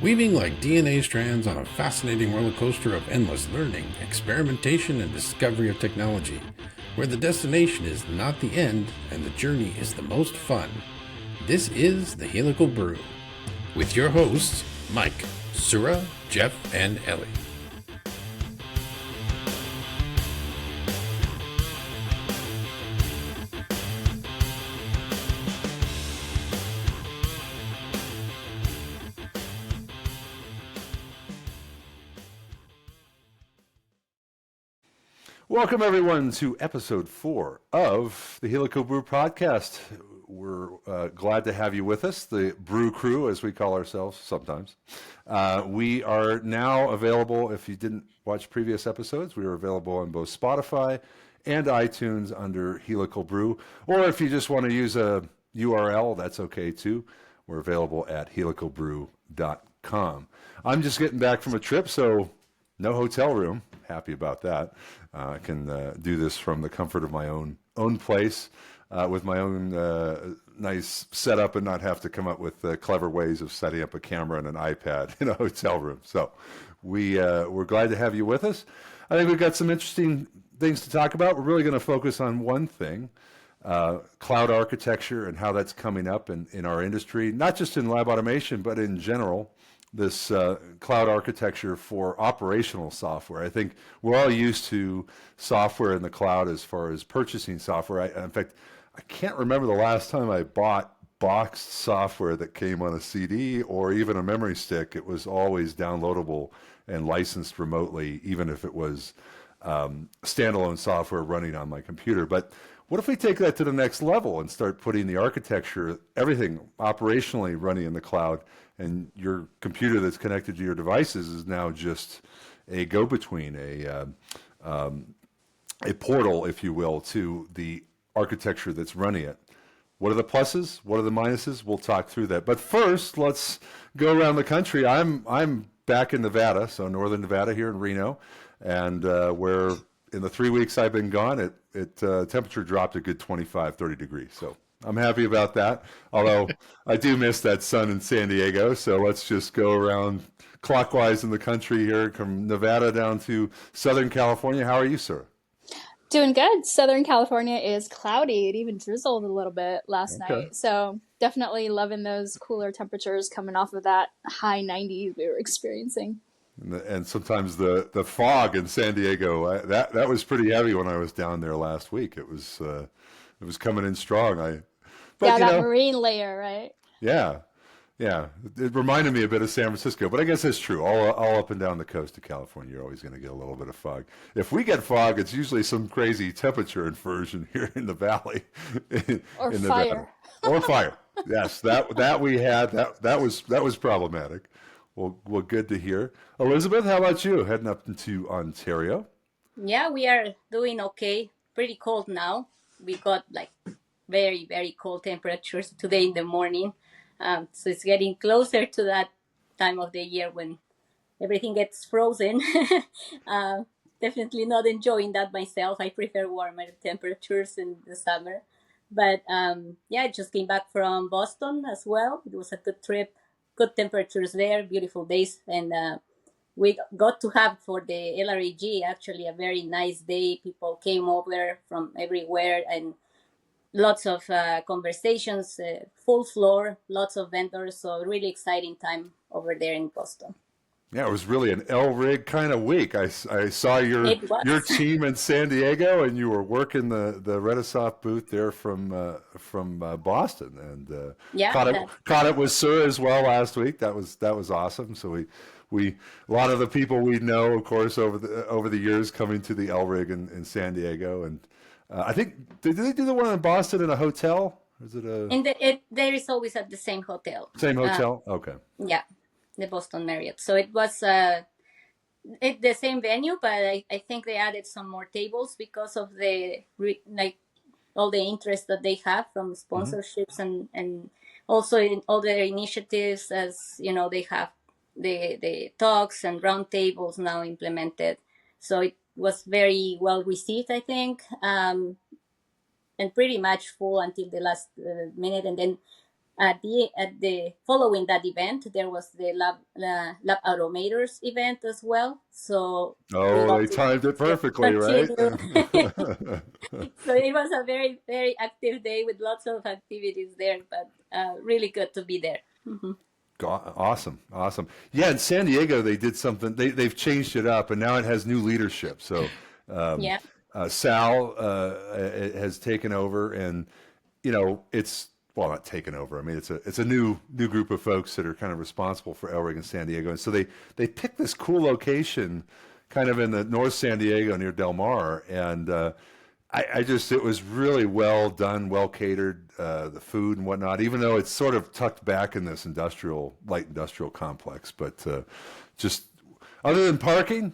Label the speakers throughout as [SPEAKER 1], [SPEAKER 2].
[SPEAKER 1] Weaving like DNA strands on a fascinating roller coaster of endless learning, experimentation, and discovery of technology, where the destination is not the end and the journey is the most fun. This is the Helical Brew, with your hosts, Mike, Sura, Jeff, and Ellie.
[SPEAKER 2] Welcome, everyone, to episode 4 of the Helical Brew podcast. We're glad to have you with us, the Brew Crew, as we call ourselves sometimes. We are now available, if you didn't watch previous episodes, we are available on both Spotify and iTunes under Helical Brew. Or if you just want to use a URL, that's okay too. We're available at helicalbrew.com. I'm just getting back from a trip, so no hotel room. Happy about that. I can do this from the comfort of my own place with my own nice setup and not have to come up with clever ways of setting up a camera and an iPad in a hotel room. So we're glad to have you with us. I think we've got some interesting things to talk about. We're really going to focus on one thing, cloud architecture and how that's coming up in our industry, not just in lab automation, but in general. This cloud architecture for operational software. I think we're all used to software in the cloud as far as purchasing software. In fact, I can't remember the last time I bought boxed software that came on a CD or even a memory stick. It was always downloadable and licensed remotely, even if it was standalone software running on my computer. But what if we take that to the next level and start putting the architecture, everything operationally running in the cloud, and your computer that's connected to your devices is now just a go-between, a portal, if you will, to the architecture that's running it. What are the pluses? What are the minuses? We'll talk through that. But first, let's go around the country. I'm back in Nevada, so northern Nevada here in Reno, and where in the 3 weeks I've been gone, temperature dropped a good 25, 30 degrees. So I'm happy about that, although I do miss that sun in San Diego. So let's just go around clockwise in the country here, from Nevada down to Southern California. How are you, sir?
[SPEAKER 3] Doing good. Southern California is cloudy. It even drizzled a little bit last night. So definitely loving those cooler temperatures coming off of that high 90s we were experiencing.
[SPEAKER 2] And sometimes the fog in San Diego, that was pretty heavy when I was down there last week. It was coming in strong. But,
[SPEAKER 3] that marine layer, right?
[SPEAKER 2] Yeah. It reminded me a bit of San Francisco, but I guess that's true. All up and down the coast of California, you're always going to get a little bit of fog. If we get fog, it's usually some crazy temperature inversion here in the valley.
[SPEAKER 3] Or fire.
[SPEAKER 2] Or fire. Yes, that we had. That was problematic. Well, good to hear. Elizabeth, how about you? Heading up into Ontario?
[SPEAKER 4] Yeah, we are doing okay. Pretty cold now. We got like very, very cold temperatures today in the morning. So it's getting closer to that time of the year when everything gets frozen. Definitely not enjoying that myself. I prefer warmer temperatures in the summer. But I just came back from Boston as well. It was a good trip. Good temperatures there, beautiful days, and we got to have for the LRAG actually a very nice day. People came over from everywhere and lots of conversations, full floor, lots of vendors, so really exciting time over there in Boston.
[SPEAKER 2] Yeah, it was really an LRIG kind of week. I saw your team in San Diego, and you were working the Redisoft booth there from Boston, and caught it with Sura as well last week. That was awesome. So we a lot of the people we know, of course, over the years coming to the LRIG in San Diego, and I think did they do the one in Boston in a hotel? Or is it
[SPEAKER 4] there is always at the same hotel.
[SPEAKER 2] Same hotel? Okay.
[SPEAKER 4] Yeah. The Boston Marriott. So it was the same venue, but I think they added some more tables because of all the interest that they have from sponsorships and also in all their initiatives, as you know, they have the talks and round tables now implemented. So it was very well received, I think, and pretty much full until the last minute. And then At the following that event, there was the lab automators event as well. So we
[SPEAKER 2] Oh,
[SPEAKER 4] got
[SPEAKER 2] they
[SPEAKER 4] to
[SPEAKER 2] timed it perfectly, right?
[SPEAKER 4] continue. So it was a very, very active day with lots of activities there, but really good to be there.
[SPEAKER 2] Awesome, awesome. Yeah, in San Diego, they did something. They've changed it up, and now it has new leadership. So
[SPEAKER 4] Yeah.
[SPEAKER 2] Sal has taken over, and it's well, not taken over. I mean, it's a new group of folks that are kind of responsible for Elrig and San Diego, and so they picked this cool location, kind of in the North San Diego near Del Mar, and it was really well done, well catered, the food and whatnot, even though it's sort of tucked back in this light industrial complex. But just other than parking,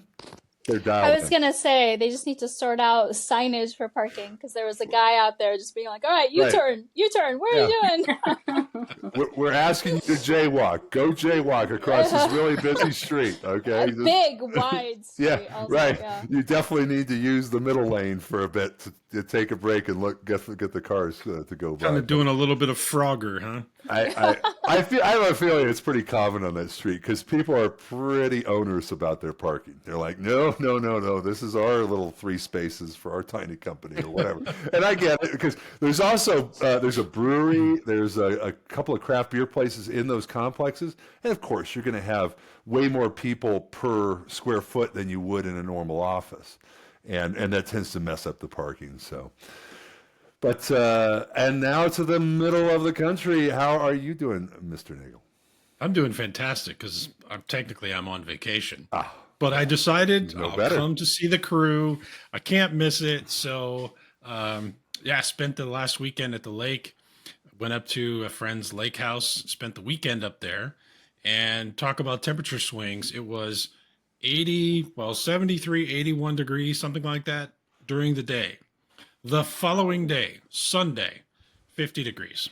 [SPEAKER 2] they're dialed
[SPEAKER 3] I was going to say, they just need to sort out signage for parking, because there was a guy out there just being like, all right, U-turn, what are you doing?
[SPEAKER 2] We're asking you to jaywalk. Go jaywalk across this really busy street, okay?
[SPEAKER 3] A big, wide street.
[SPEAKER 2] Yeah, right. Yeah. You definitely need to use the middle lane for a bit to take a break and get the cars to go by.
[SPEAKER 1] Kind of doing a little bit of Frogger, huh?
[SPEAKER 2] I have a feeling it's pretty common on that street, because people are pretty onerous about their parking. They're like, no, this is our little 3 spaces for our tiny company or whatever. And I get it, because there's also there's a brewery, there's a couple of craft beer places in those complexes, and of course you're going to have way more people per square foot than you would in a normal office, and that tends to mess up the parking. So. But and now to the middle of the country. How are you doing, Mr. Nagle?
[SPEAKER 1] I'm doing fantastic, because I'm on vacation. But I decided I'll come to see the crew. I can't miss it. So I spent the last weekend at the lake. Went up to a friend's lake house. Spent the weekend up there, and talk about temperature swings. It was 73, 81 degrees, something like that during the day. The following day, Sunday, 50 degrees.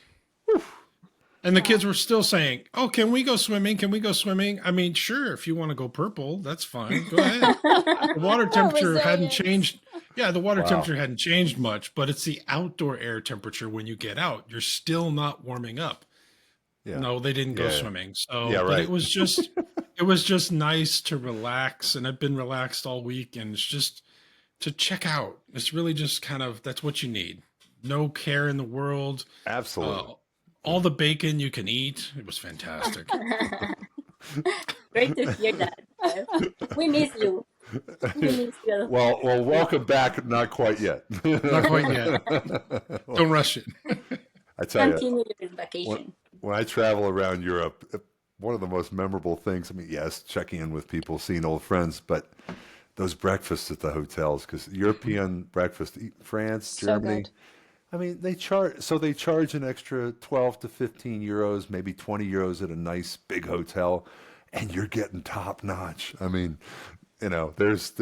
[SPEAKER 1] And the kids were still saying, oh, can we go swimming? Can we go swimming? I mean, sure, if you want to go purple, that's fine. Go ahead. The water temperature hadn't changed. Yeah, the water temperature hadn't changed much, but it's the outdoor air temperature when you get out. You're still not warming up. Yeah. No, they didn't go swimming. So but it was just nice to relax. And I've been relaxed all week, and it's just to check out. It's really just kind of, that's what you need. No care in the world.
[SPEAKER 2] Absolutely.
[SPEAKER 1] All the bacon you can eat. It was fantastic.
[SPEAKER 4] Great to hear that. We miss you.
[SPEAKER 2] Well, welcome back. Not quite yet.
[SPEAKER 1] Not quite yet. Don't rush it.
[SPEAKER 2] I tell
[SPEAKER 4] Continue your vacation.
[SPEAKER 2] When I travel around Europe, one of the most memorable things, I mean, yes, checking in with people, seeing old friends, but those breakfasts at the hotels, because European breakfast, France, Germany,
[SPEAKER 3] good.
[SPEAKER 2] I mean, they charge an extra 12 to 15 euros, maybe 20 euros at a nice big hotel, and you're getting top notch. I mean, there's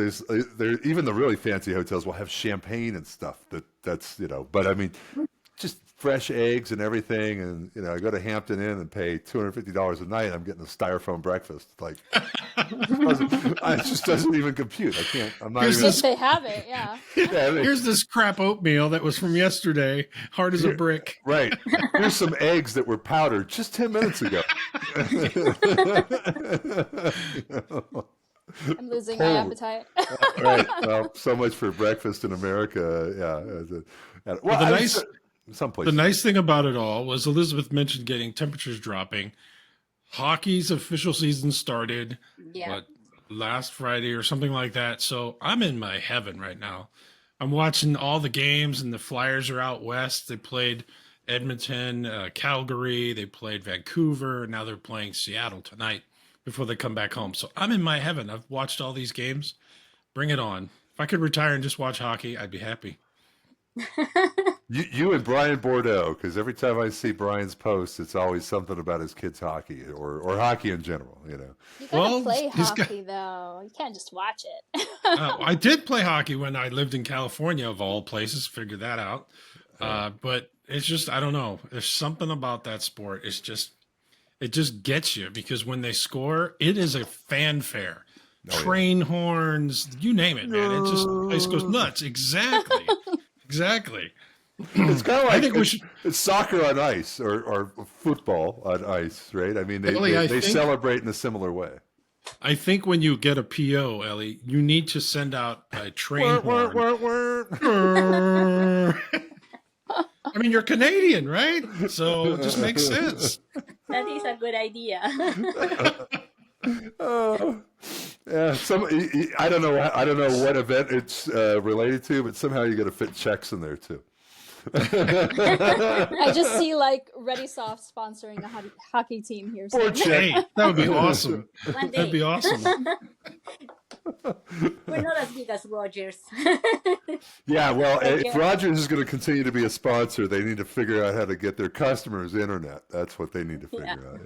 [SPEAKER 2] even the really fancy hotels will have champagne and stuff that's but I mean, just fresh eggs and everything, and I go to Hampton Inn and pay $250 a night. I'm getting a styrofoam breakfast. Like, it just doesn't even compute. I can't. I'm not even.
[SPEAKER 3] If they have it, yeah.
[SPEAKER 1] Here's this crap oatmeal that was from yesterday, hard as a brick.
[SPEAKER 2] Right. Here's some eggs that were powdered just 10 minutes ago.
[SPEAKER 3] I'm losing my appetite.
[SPEAKER 2] Right. Well, so much for breakfast in America. Yeah. Well,
[SPEAKER 1] the nice thing about it all was Elizabeth mentioned getting temperatures dropping. Hockey's official season started last Friday or something like that. So I'm in my heaven right now. I'm watching all the games, and the Flyers are out west. They played Edmonton, Calgary. They played Vancouver. Now they're playing Seattle tonight before they come back home. So I'm in my heaven. I've watched all these games. Bring it on. If I could retire and just watch hockey, I'd be happy.
[SPEAKER 2] You and Brian Bordeaux, because every time I see Brian's posts, it's always something about his kids' hockey or hockey in general.
[SPEAKER 3] You gotta play hockey though. You can't just watch it.
[SPEAKER 1] I did play hockey when I lived in California, of all places. Figured that out. But it's just, I don't know. There's something about that sport. It just gets you, because when they score, it is a fanfare. Train horns, you name it, man. It just, the place goes nuts. Exactly. Exactly.
[SPEAKER 2] It's kind of
[SPEAKER 5] I
[SPEAKER 2] like
[SPEAKER 5] think we should.
[SPEAKER 2] it's soccer on ice or football on ice, right? I mean,
[SPEAKER 5] Ellie,
[SPEAKER 2] they celebrate in a similar way.
[SPEAKER 5] I think when you get a PO, Ellie, you need to send out a train horn. I mean, you're Canadian, right? So it just makes sense.
[SPEAKER 4] That is a good idea.
[SPEAKER 2] Oh, yeah. I don't know. I don't know what event it's related to, but somehow you got to fit checks in there too.
[SPEAKER 3] I just see like ReadySoft sponsoring a hockey team here
[SPEAKER 2] Poor
[SPEAKER 3] soon.
[SPEAKER 2] Czech.
[SPEAKER 5] Hey, that would be awesome.
[SPEAKER 4] One day.
[SPEAKER 5] That'd be awesome.
[SPEAKER 4] We're not as big as Rogers.
[SPEAKER 2] Yeah, well, if
[SPEAKER 4] Yeah.
[SPEAKER 2] Rogers is going to continue to be a sponsor, they need to figure out how to get their customers internet. That's what they need to figure out.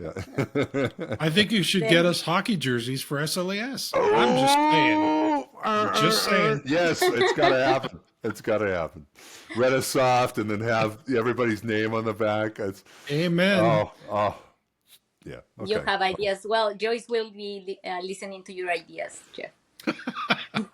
[SPEAKER 2] Yeah.
[SPEAKER 5] I think you should get us hockey jerseys for SLAS. I'm just saying. Just saying.
[SPEAKER 2] Yes, it's got to happen. It's got to happen. ReadySoft, and then have everybody's name on the back. It's,
[SPEAKER 5] Amen.
[SPEAKER 2] Yeah. Okay.
[SPEAKER 4] You have ideas. Well, Joyce will be listening to your ideas, Jeff.
[SPEAKER 5] The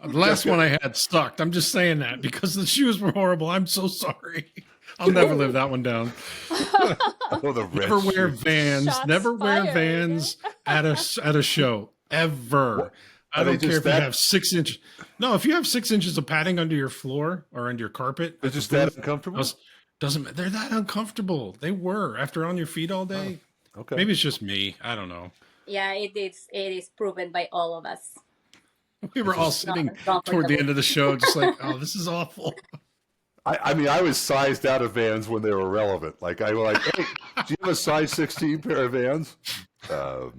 [SPEAKER 5] last one I had sucked. I'm just saying that because the shoes were horrible. I'm so sorry. I'll never live that one down.
[SPEAKER 2] Oh, the red
[SPEAKER 5] Never wear
[SPEAKER 2] shoes.
[SPEAKER 5] Vans.
[SPEAKER 3] Shots
[SPEAKER 5] Never wear
[SPEAKER 3] fired.
[SPEAKER 5] Vans at a show ever. I
[SPEAKER 2] Are they
[SPEAKER 5] don't care
[SPEAKER 2] just
[SPEAKER 5] if you
[SPEAKER 2] that-
[SPEAKER 5] have 6 inches. No, if you have 6 inches of padding under your floor or under your carpet,
[SPEAKER 2] They're just that uncomfortable?
[SPEAKER 5] doesn't. They're that uncomfortable. They were after on your feet all day.
[SPEAKER 2] Okay.
[SPEAKER 5] Maybe it's just me. I don't know.
[SPEAKER 4] Yeah, it is proven by all of us.
[SPEAKER 5] We were all sitting toward the end of the show, just like, oh, this is awful.
[SPEAKER 2] I mean, I was sized out of Vans when they were relevant. Like, I was like, hey, do you have a size 16 pair of Vans? How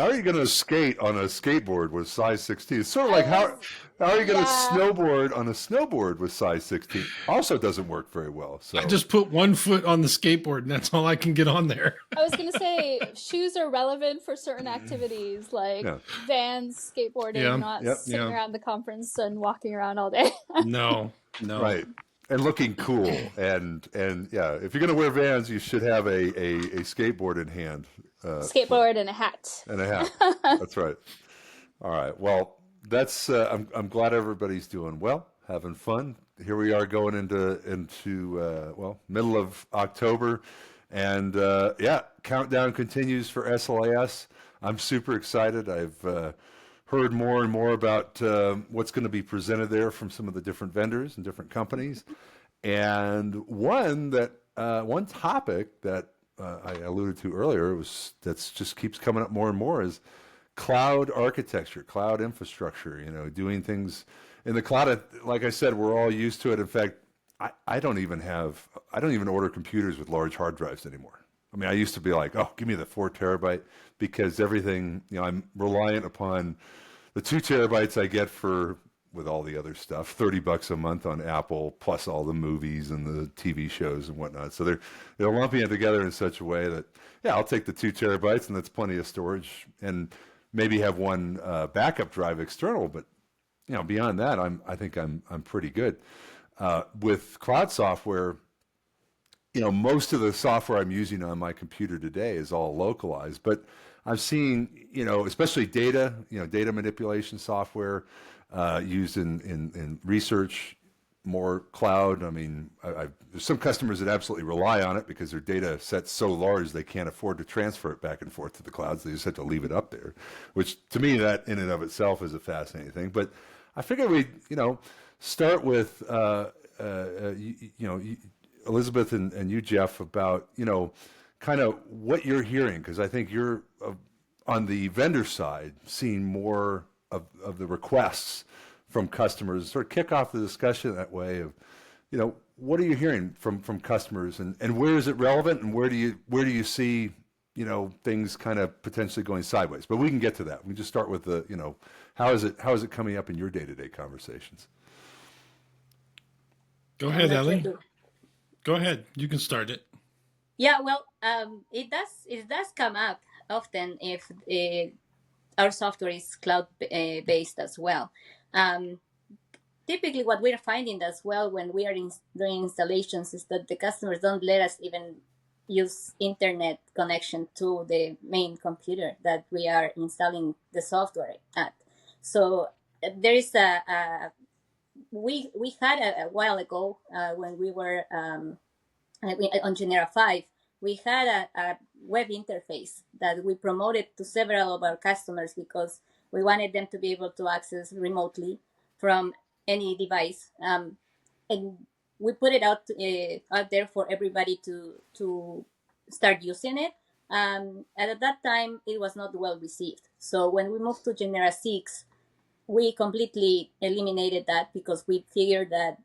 [SPEAKER 2] are you going to skate on a skateboard with size 16? It's sort of like, how are you going to snowboard on a snowboard with size 16? Also doesn't work very well. So
[SPEAKER 5] I just put one foot on the skateboard, and that's all I can get on there.
[SPEAKER 3] I was gonna say shoes are relevant for certain activities like Vans, skateboarding, not sitting around the conference and walking around all day.
[SPEAKER 5] No.
[SPEAKER 2] Right. And looking cool. And yeah, if you're going to wear Vans, you should have a skateboard in hand.
[SPEAKER 3] Skateboard and a hat.
[SPEAKER 2] And a hat. That's right. All right. Well, that's. I'm glad everybody's doing well, having fun. Here we are going into middle of October, and countdown continues for SLAS. I'm super excited. I've heard more and more about what's going to be presented there from some of the different vendors and different companies, and one topic that I alluded to earlier that's just keeps coming up more and more is cloud architecture, cloud infrastructure. Doing things in the cloud. Like I said, we're all used to it. In fact, I don't even order computers with large hard drives anymore. I mean, I used to be like, oh, give me the 4 terabyte because everything. I'm reliant upon the 2 terabytes I get with all the other stuff, $30 a month on Apple, plus all the movies and the TV shows and whatnot. So they're lumping it together in such a way that, I'll take the 2 terabytes and that's plenty of storage, and maybe have one backup drive external. But beyond that, I think I'm pretty good with cloud software. Most of the software I'm using on my computer today is all localized, but I've seen, especially data manipulation software used in research, more cloud. I mean, there's some customers that absolutely rely on it because their data set's so large they can't afford to transfer it back and forth to the clouds. They just have to leave it up there, which to me, that in and of itself is a fascinating thing. But I figured we'd, start with, Elizabeth and you, Jeff, about, kind of what you're hearing, because I think you're on the vendor side seeing more of the requests from customers. Sort of kick off the discussion that way of, what are you hearing from customers, and where is it relevant, and where do you see, things kind of potentially going sideways? But we can get to that. We can just start with the, how is it coming up in your day-to-day conversations?
[SPEAKER 5] Go ahead, Ellie. Go ahead. You can start it.
[SPEAKER 4] Yeah, well, it does come up often if our software is cloud based as well. Typically, what we're finding as well when we are doing installations is that the customers don't let us even use internet connection to the main computer that we are installing the software at. So there is we had a while ago when we were on Genera 5, we had a web interface that we promoted to several of our customers because we wanted them to be able to access remotely from any device. And we put it out there for everybody to start using it. And at that time, it was not well received. So when we moved to Genera 6, we completely eliminated that because we figured that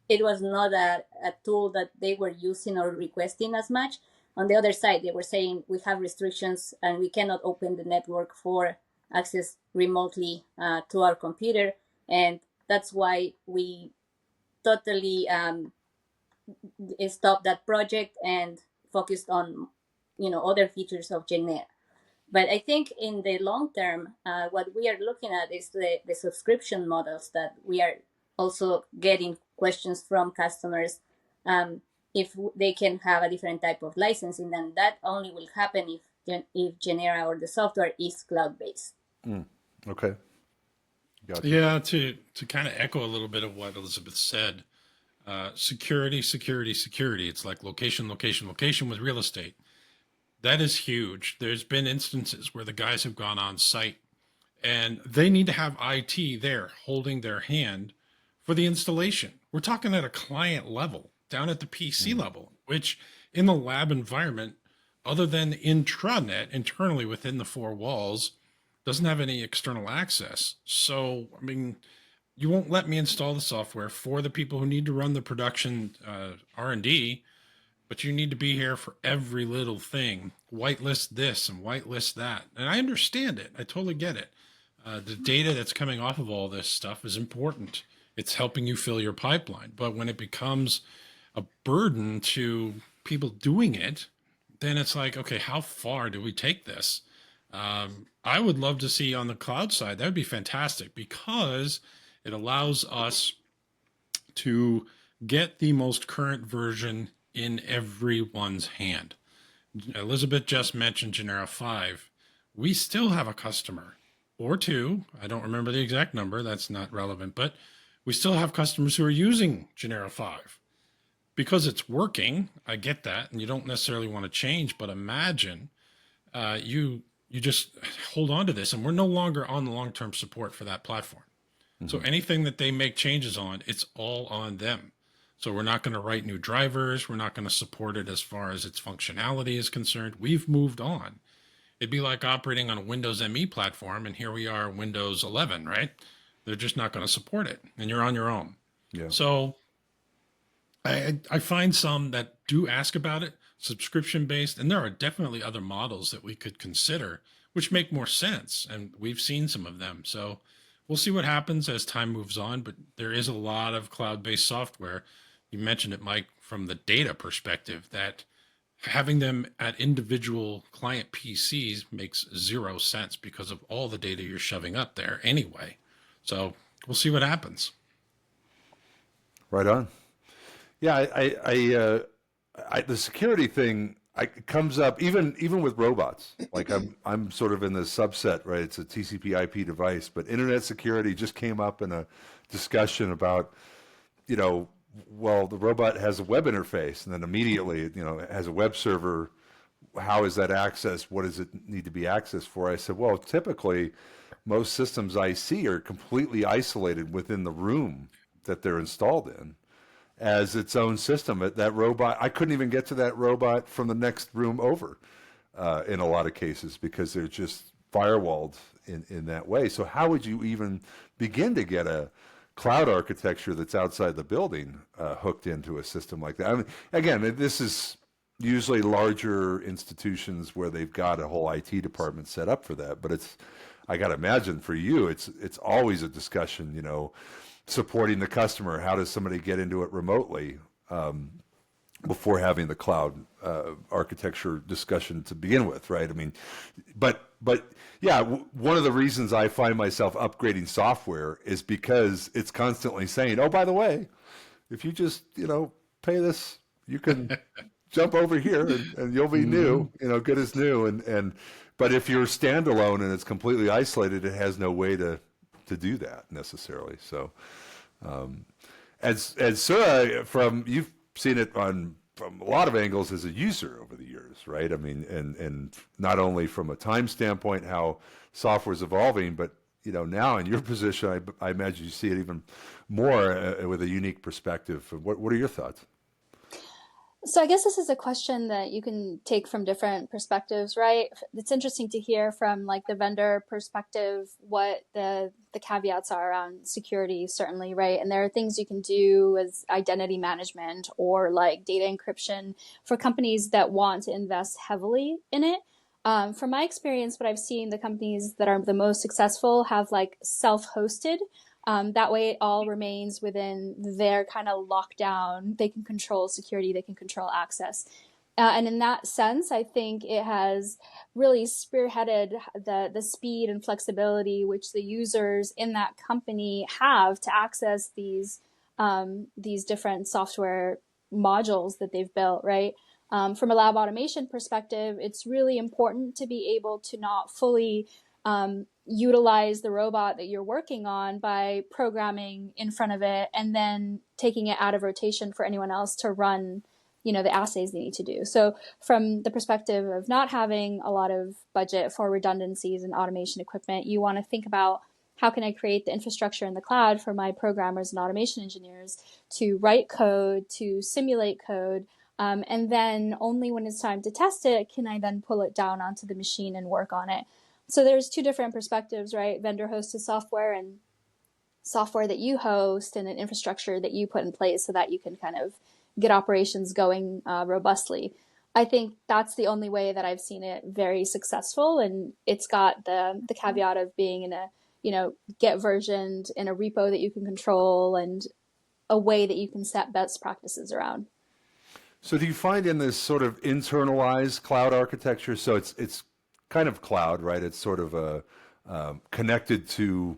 [SPEAKER 4] it was not a tool that they were using or requesting as much. On the other side, they were saying we have restrictions and we cannot open the network for access remotely to our computer. And that's why we totally stopped that project and focused on, other features of Genera. But I think in the long term, what we are looking at is the subscription models that we are also getting questions from customers if they can have a different type of licensing, and that only will happen if Genera or the software is cloud-based.
[SPEAKER 2] Okay. Gotcha.
[SPEAKER 5] Yeah, to kind of echo a little bit of what Elizabeth said, security. It's like location with real estate. That is huge. There's been instances where the guys have gone on site and they need to have IT there holding their hand for the installation. We're talking at a client level, down at the PC level, which in the lab environment, other than intranet internally within the four walls, doesn't have any external access. So, I mean, you won't let me install the software for the people who need to run the production R&D, but you need to be here for every little thing. Whitelist this and whitelist that. And I understand it. I totally get it. The data that's coming off of all this stuff is important. It's helping you fill your pipeline. But when it becomes a burden to people doing it, then it's like, okay, how far do we take this? I would love to see on the cloud side, that would be fantastic because it allows us to get the most current version in everyone's hand. Elizabeth just mentioned Genera 5. We still have a customer or two. I don't remember the exact number. That's not relevant, but we still have customers who are using Genera 5 because it's working. I get that. And you don't necessarily want to change, but imagine you just hold on to this and we're no longer on the long-term support for that platform. So anything that they make changes on, it's all on them. So we're not going to write new drivers. We're not going to support it as far as its functionality is concerned. We've moved on. It'd be like operating on a Windows ME platform, and here we are, Windows 11, right? They're just not going to support it, and you're on your own. Yeah. So I find some that do ask about it, subscription-based, and there are definitely other models that we could consider, which make more sense, and we've seen some of them. So we'll see what happens as time moves on, but there is a lot of cloud-based software. You mentioned it, Mike, from the data perspective, that having them at individual client PCs makes zero sense because of all the data you're shoving up there anyway. So we'll see what happens.
[SPEAKER 2] Right on. Yeah, the security thing comes up even with robots. Like I'm sort of in the subset, right? It's a TCP/IP device, but internet security just came up in a discussion about, well, the robot has a web interface, and then immediately, it has a web server. How is that accessed? What does it need to be accessed for? I said, well, typically, most systems I see are completely isolated within the room that they're installed in as its own system. That robot, I couldn't even get to that robot from the next room over in a lot of cases because they're just firewalled in that way. So how would you even begin to get a cloud architecture that's outside the building hooked into a system like that? I mean, again, this is usually larger institutions where they've got a whole IT department set up for that. But I got to imagine for you, it's always a discussion, supporting the customer. How does somebody get into it remotely before having the cloud architecture discussion to begin with, right? I mean, but yeah, one of the reasons I find myself upgrading software is because it's constantly saying, oh, by the way, if you just, pay this, you can jump over here and you'll be new, good as new. But if you're standalone and it's completely isolated, it has no way to do that necessarily. So, And Sura, you've seen it from a lot of angles as a user over the years, right? I mean, and not only from a time standpoint, how software is evolving, but now in your position, I imagine you see it even more with a unique perspective. What are your thoughts?
[SPEAKER 3] So I guess this is a question that you can take from different perspectives, right? It's interesting to hear from like the vendor perspective what the caveats are around security, certainly, right? And there are things you can do as identity management or like data encryption for companies that want to invest heavily in it. From my experience, what I've seen, the companies that are the most successful have like self-hosted. That way it all remains within their kind of lockdown. They can control security, they can control access. And in that sense, I think it has really spearheaded the speed and flexibility which the users in that company have to access these different software modules that they've built, right? From a lab automation perspective, it's really important to be able to not fully utilize the robot that you're working on by programming in front of it and then taking it out of rotation for anyone else to run, the assays they need to do. So from the perspective of not having a lot of budget for redundancies and automation equipment, you want to think about how can I create the infrastructure in the cloud for my programmers and automation engineers to write code, to simulate code, and then only when it's time to test it can I then pull it down onto the machine and work on it. So there's two different perspectives, right? Vendor hosted software and software that you host and an infrastructure that you put in place so that you can kind of get operations going robustly. I think that's the only way that I've seen it very successful. And it's got the caveat of being in a, get versioned in a repo that you can control and a way that you can set best practices around.
[SPEAKER 2] So do you find in this sort of internalized cloud architecture, so it's kind of cloud, right? It's sort of connected to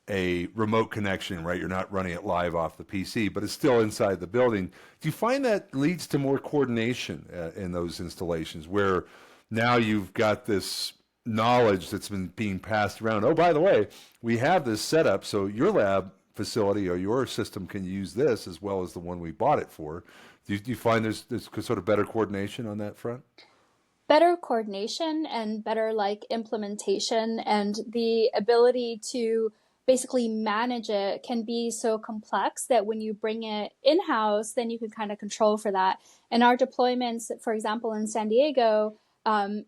[SPEAKER 2] a remote connection, right? You're not running it live off the PC, but it's still inside the building. Do you find that leads to more coordination in those installations where now you've got this knowledge that's been being passed around? Oh, by the way, we have this setup, so your lab facility or your system can use this as well as the one we bought it for. Do you find there's sort of better coordination on that front?
[SPEAKER 3] Better coordination and better implementation, and the ability to basically manage it can be so complex that when you bring it in-house, then you can kind of control for that. And our deployments, for example, in San Diego,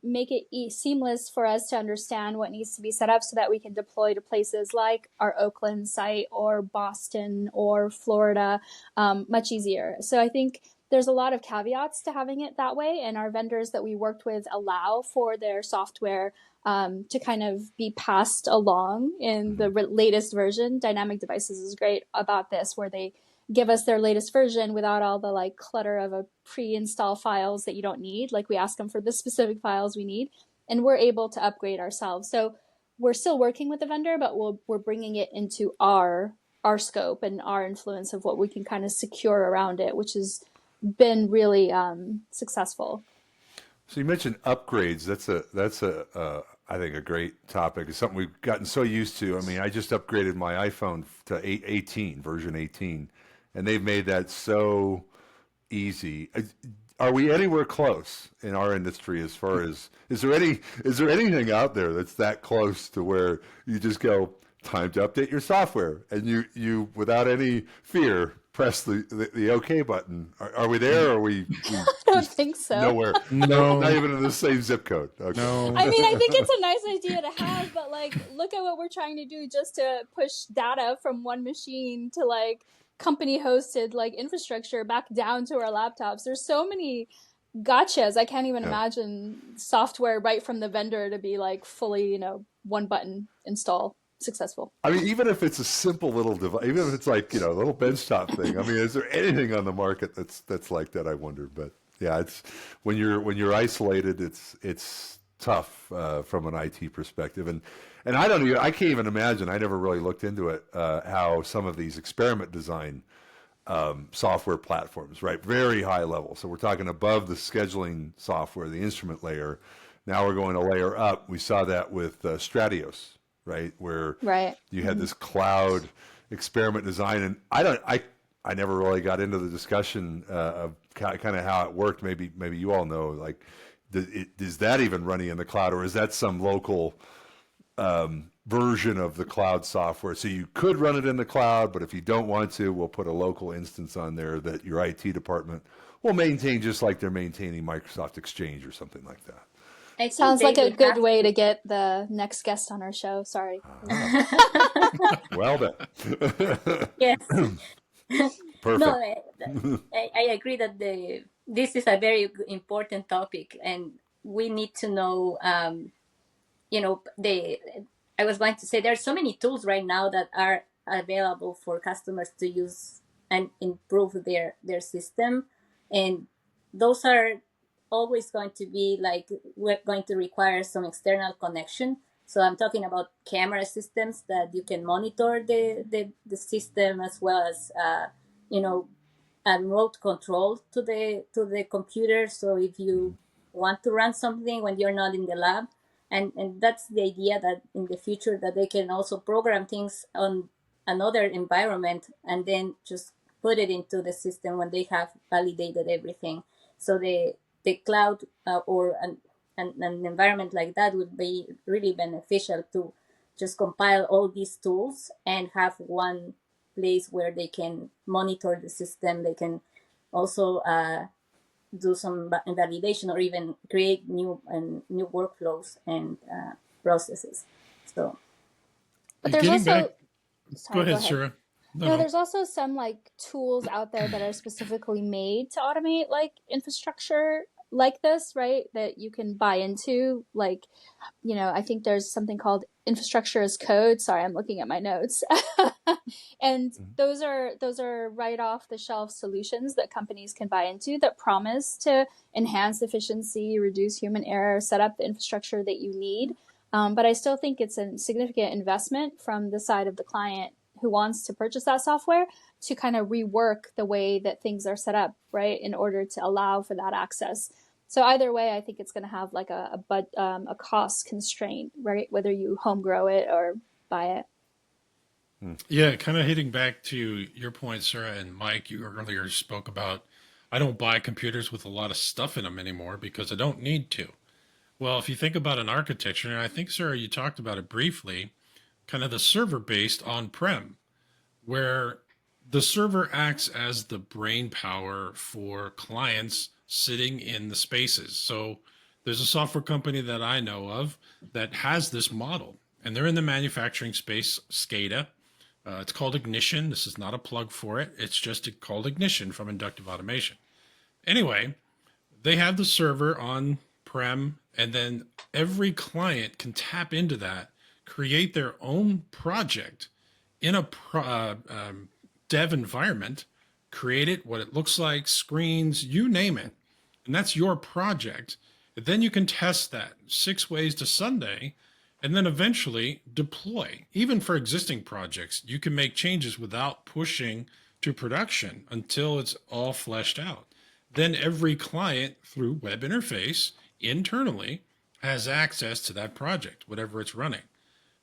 [SPEAKER 3] make it seamless for us to understand what needs to be set up so that we can deploy to places like our Oakland site or Boston or Florida much easier. So I think there's a lot of caveats to having it that way, and our vendors that we worked with allow for their software to kind of be passed along in the latest version. Dynamic Devices is great about this, where they give us their latest version without all the clutter of a pre-install files that you don't need. We ask them for the specific files we need, and we're able to upgrade ourselves. So we're still working with the vendor, but we're bringing it into our scope and our influence of what we can kind of secure around it, which has been really successful.
[SPEAKER 2] So you mentioned upgrades. That's I think a great topic. It's something we've gotten so used to. I mean, I just upgraded my iPhone to 18, version 18, and they've made that so easy. Are we anywhere close in our industry as far as is there anything out there that's that close to where you just go, time to update your software, and you without any fear press the OK button? Are we there, or are we
[SPEAKER 3] I don't think so.
[SPEAKER 2] Nowhere.
[SPEAKER 1] No.
[SPEAKER 2] Not even in the same zip code. Okay.
[SPEAKER 1] No.
[SPEAKER 3] I mean, I think it's a nice idea to have, but look at what we're trying to do just to push data from one machine to company hosted infrastructure back down to our laptops. There's so many gotchas. I can't even imagine software right from the vendor to be fully, one button install successful.
[SPEAKER 2] I mean, even if it's a simple little device, even if it's a little benchtop thing. I mean, is there anything on the market that's like that? I wonder. But yeah, it's when you're isolated, it's tough from an IT perspective, and I can't even imagine. I never really looked into it how some of these experiment design software platforms, right, very high level. So we're talking above the scheduling software, the instrument layer. Now we're going a layer up. We saw that with Stratios, right, where you had this cloud experiment design, and I I never really got into the discussion of kind of how it worked. Maybe you all know, like, is that even running in the cloud, or is that some local version of the cloud software? So you could run it in the cloud, but if you don't want to, we'll put a local instance on there that your IT department will maintain, just like they're maintaining Microsoft Exchange or something like that.
[SPEAKER 4] I think
[SPEAKER 3] Sounds like a
[SPEAKER 4] they
[SPEAKER 3] good
[SPEAKER 4] have
[SPEAKER 3] way to get the next guest on our show. Sorry.
[SPEAKER 2] Well then.
[SPEAKER 4] Yes.
[SPEAKER 2] Perfect.
[SPEAKER 4] No, I agree that this is a very important topic, and we need to know. I was going to say there are so many tools right now that are available for customers to use and improve their system, and those are always going to be like, we're going to require some external connection. So I'm talking about camera systems that you can monitor the system, as well as a remote control to the computer. So if you want to run something when you're not in the lab, and that's the idea, that in the future that they can also program things on another environment and then just put it into the system when they have validated everything. So the cloud or an environment like that would be really beneficial to just compile all these tools and have one place where they can monitor the system. They can also do some validation, or even create new workflows and processes. So,
[SPEAKER 3] But there's
[SPEAKER 5] Getting
[SPEAKER 3] also,
[SPEAKER 5] back,
[SPEAKER 3] sorry,
[SPEAKER 5] go ahead, Sura.
[SPEAKER 3] No, there's also some like tools out there that are specifically made to automate like infrastructure like this, right? That you can buy into. Like, I think there's something called infrastructure as code. Sorry, I'm looking at my notes. And those are right off the shelf solutions that companies can buy into that promise to enhance efficiency, reduce human error, set up the infrastructure that you need. But I still think it's a significant investment from the side of the client who wants to purchase that software to kind of rework the way that things are set up, right, in order to allow for that access. So either way, I think it's going to have like a cost constraint, right, whether you home grow it or buy it.
[SPEAKER 5] Yeah, kind of hitting back to your point, Sarah, and Mike, you earlier spoke about, I don't buy computers with a lot of stuff in them anymore because I don't need to. Well, if you think about an architecture, and I think, Sarah, you talked about it briefly, kind of the server based on-prem, where the server acts as the brain power for clients sitting in the spaces. So there's a software company that I know of that has this model, and they're in the manufacturing space, SCADA. It's called Ignition. This is not a plug for it. It's just called Ignition from Inductive Automation. Anyway, they have the server on-prem, and then every client can tap into that, create their own project in a dev environment, create it, what it looks like, screens, you name it. And that's your project. And then you can test that 6 ways to Sunday, and then eventually deploy. Even for existing projects, you can make changes without pushing to production until it's all fleshed out. Then every client through web interface internally has access to that project, whatever it's running.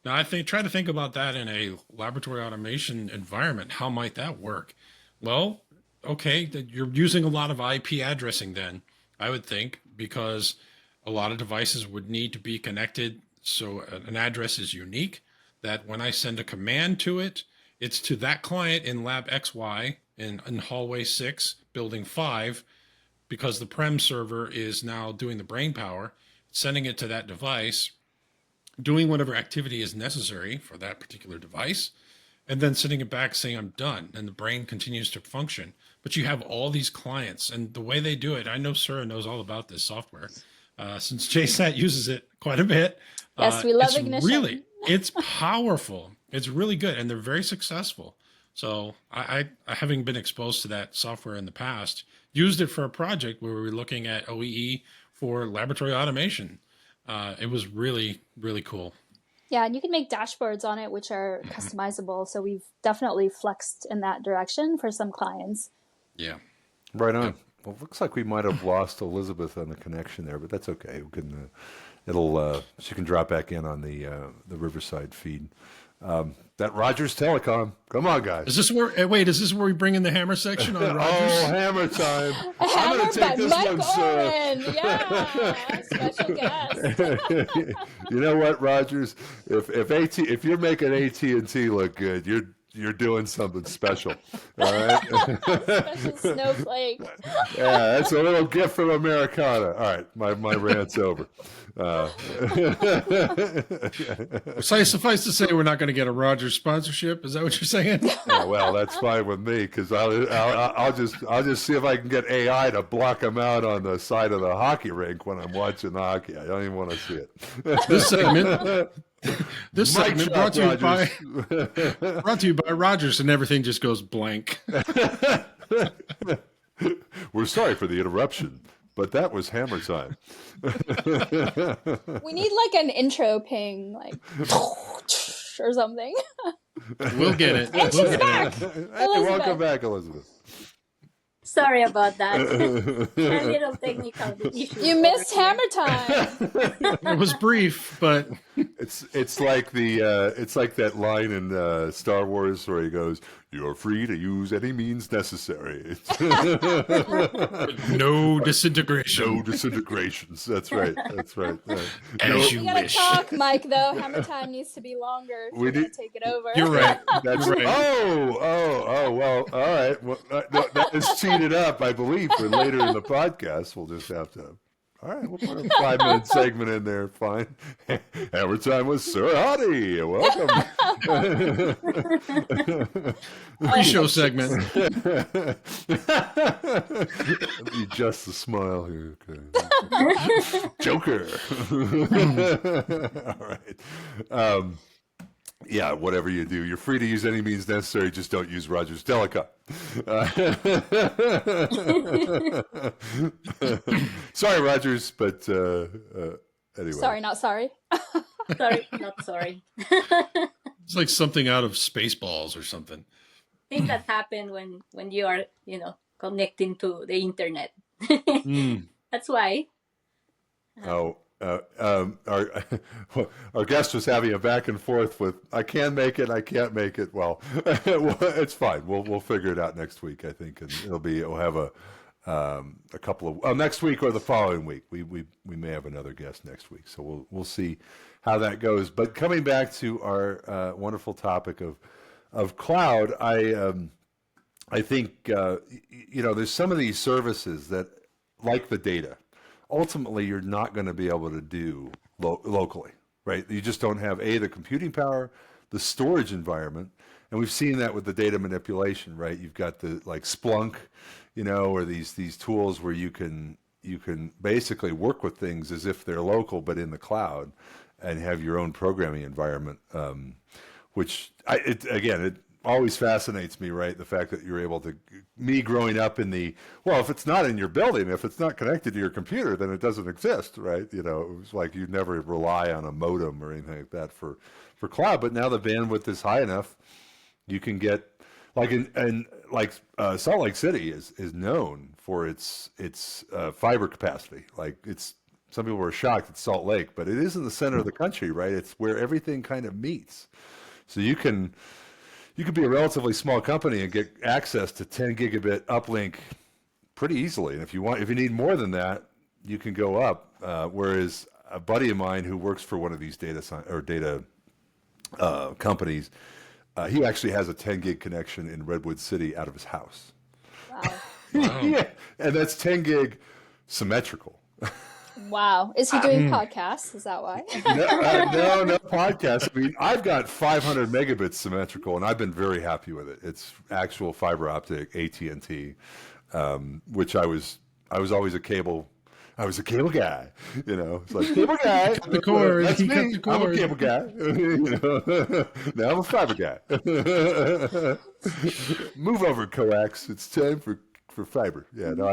[SPEAKER 5] Now, try to think about that in a laboratory automation environment. How might that work? Well, okay, you're using a lot of IP addressing then, I would think, because a lot of devices would need to be connected. So an address is unique, that when I send a command to it, it's to that client in lab XY in hallway 6, building 5, because the prem server is now doing the brain power, sending it to that device, doing whatever activity is necessary for that particular device, and then sending it back saying, I'm done. And the brain continues to function. But you have all these clients, and the way they do it, I know Sura knows all about this software, since JSAT uses it quite a bit.
[SPEAKER 3] Yes, we love Ignition.
[SPEAKER 5] It's powerful. It's really good, and they're very successful. So I, having been exposed to that software in the past, used it for a project where we were looking at OEE for laboratory automation. It was really, really cool.
[SPEAKER 3] Yeah, and you can make dashboards on it, which are customizable. So we've definitely flexed in that direction for some clients.
[SPEAKER 5] Yeah.
[SPEAKER 2] Right on.
[SPEAKER 5] Yeah.
[SPEAKER 2] Well, it looks like we might have lost Elizabeth on the connection there, but that's okay. We can, she can drop back in on the Riverside feed. That Rogers Telecom. Come on, guys.
[SPEAKER 5] Is this where? Wait, is this where we bring in the hammer section on Rogers?
[SPEAKER 2] Oh, hammer time!
[SPEAKER 3] A
[SPEAKER 2] I'm
[SPEAKER 3] hammer
[SPEAKER 2] going to
[SPEAKER 3] by
[SPEAKER 2] take this
[SPEAKER 3] Mike
[SPEAKER 2] one.
[SPEAKER 3] Ouren. Yeah, special guest.
[SPEAKER 2] You know what, Rogers? If you're making AT&T look good, you're doing something special. All right.
[SPEAKER 3] Special snowflake.
[SPEAKER 2] Yeah, that's a little gift from Americana. All right, my rant's over.
[SPEAKER 5] Suffice to say, we're not going to get a Rogers sponsorship. Is that what you're saying?
[SPEAKER 2] Yeah, well, that's fine with me because I'll just see if I can get AI to block them out on the side of the hockey rink when I'm watching the hockey. I don't even want to see it.
[SPEAKER 5] This segment brought to you by Rogers, and everything just goes blank.
[SPEAKER 2] We're sorry for the interruption, but that was hammer time.
[SPEAKER 3] We need like an intro ping, like or something.
[SPEAKER 5] We'll get it.
[SPEAKER 3] And she's back.
[SPEAKER 2] Hey, welcome back, Elizabeth.
[SPEAKER 4] Sorry about that. A little technical issue.
[SPEAKER 3] You missed hammer time.
[SPEAKER 5] It was brief, but
[SPEAKER 2] It's like that line in Star Wars where he goes, "You're free to use any means necessary."
[SPEAKER 5] no disintegration.
[SPEAKER 2] No disintegrations. That's right. That's right.
[SPEAKER 5] As
[SPEAKER 3] You
[SPEAKER 5] you
[SPEAKER 3] gotta
[SPEAKER 5] wish.
[SPEAKER 3] talk, Mike. Though hammer time needs to be longer. If
[SPEAKER 2] We
[SPEAKER 3] you're gonna
[SPEAKER 2] need-
[SPEAKER 3] take it over.
[SPEAKER 5] You're right.
[SPEAKER 2] That's
[SPEAKER 5] You're right.
[SPEAKER 2] Oh, well, all right. Well, that is teed up, I believe, for later in the podcast. We'll just have to. All right, we'll put a 5-minute segment in there. Fine. Hammer time with Sura, Hadi. Welcome.
[SPEAKER 5] Pre-show segment.
[SPEAKER 2] Let me adjust the smile here. Okay. Joker. All right. Yeah, whatever you do, you're free to use any means necessary. Just don't use Rogers Telecom. Sorry, Rogers, but anyway.
[SPEAKER 3] Sorry, not sorry.
[SPEAKER 4] Sorry, not sorry.
[SPEAKER 5] It's like something out of Spaceballs or something.
[SPEAKER 4] Things that happen when you are, connecting to the internet. That's why.
[SPEAKER 2] Oh, our guest was having a back and forth with, I can make it, I can't make it. Well, it's fine. We'll figure it out next week, I think, and we'll have a couple of next week or the following week. We may have another guest next week, so we'll see how that goes. But coming back to our wonderful topic of cloud, I think there's some of these services that, like the data, ultimately you're not going to be able to do locally, right? You just don't have the computing power, the storage environment, and we've seen that with the data manipulation, right? You've got the like Splunk, or these tools where you can basically work with things as if they're local but in the cloud, and have your own programming environment, which it always fascinates me, right? The fact that you're able to, me growing up if it's not in your building, if it's not connected to your computer, then it doesn't exist, right? It was like you'd never rely on a modem or anything like that for cloud. But now the bandwidth is high enough, you can get, like Salt Lake City is known for its fiber capacity. Like some people were shocked at Salt Lake, but it is in the center of the country, right? It's where everything kind of meets. So you could be a relatively small company and get access to 10 gigabit uplink pretty easily. And if you need more than that, you can go up. Whereas a buddy of mine who works for one of these data companies, he actually has a 10 gig connection in Redwood City out of his house.
[SPEAKER 3] Wow.
[SPEAKER 2] Yeah, and that's 10 gig symmetrical.
[SPEAKER 3] Wow. Is he doing podcasts? Is that why?
[SPEAKER 2] No podcast. I mean, I've got 500 megabits symmetrical, and I've been very happy with it. It's actual fiber optic AT&T, which I was always a cable. I was a cable guy, It's like cable guy.
[SPEAKER 5] Cut the cord.
[SPEAKER 2] That's
[SPEAKER 5] He
[SPEAKER 2] me.
[SPEAKER 5] cut the cord.
[SPEAKER 2] I'm a cable guy. Now I'm a fiber guy. Move over, coax. It's time for fiber. Yeah. No,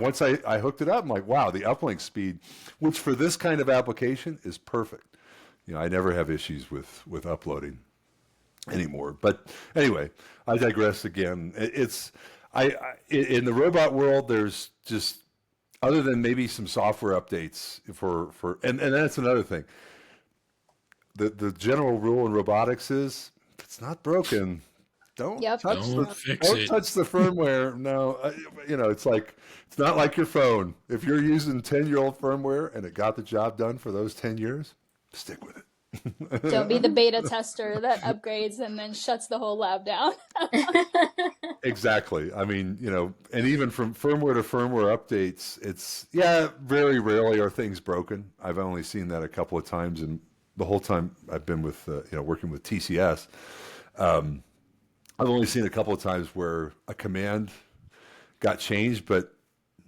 [SPEAKER 2] once I hooked it up, I'm like, wow, the uplink speed, which for this kind of application is perfect. I never have issues with uploading anymore. But anyway, I digress again. In the robot world, there's just, other than maybe some software updates and that's another thing. the general rule in robotics is if it's not broken, don't
[SPEAKER 3] Yep.
[SPEAKER 2] touch
[SPEAKER 5] Don't fix
[SPEAKER 2] don't
[SPEAKER 5] it.
[SPEAKER 2] touch the firmware. No, it's like it's not like your phone. If you're using 10-year-old firmware and it got the job done for those 10 years, stick with it.
[SPEAKER 3] Don't be the beta tester that upgrades and then shuts the whole lab down.
[SPEAKER 2] Exactly. I mean, and even from firmware to firmware updates, it's, very rarely are things broken. I've only seen that a couple of times, and the whole time I've been with, working with TCS, I've only seen a couple of times where a command got changed, but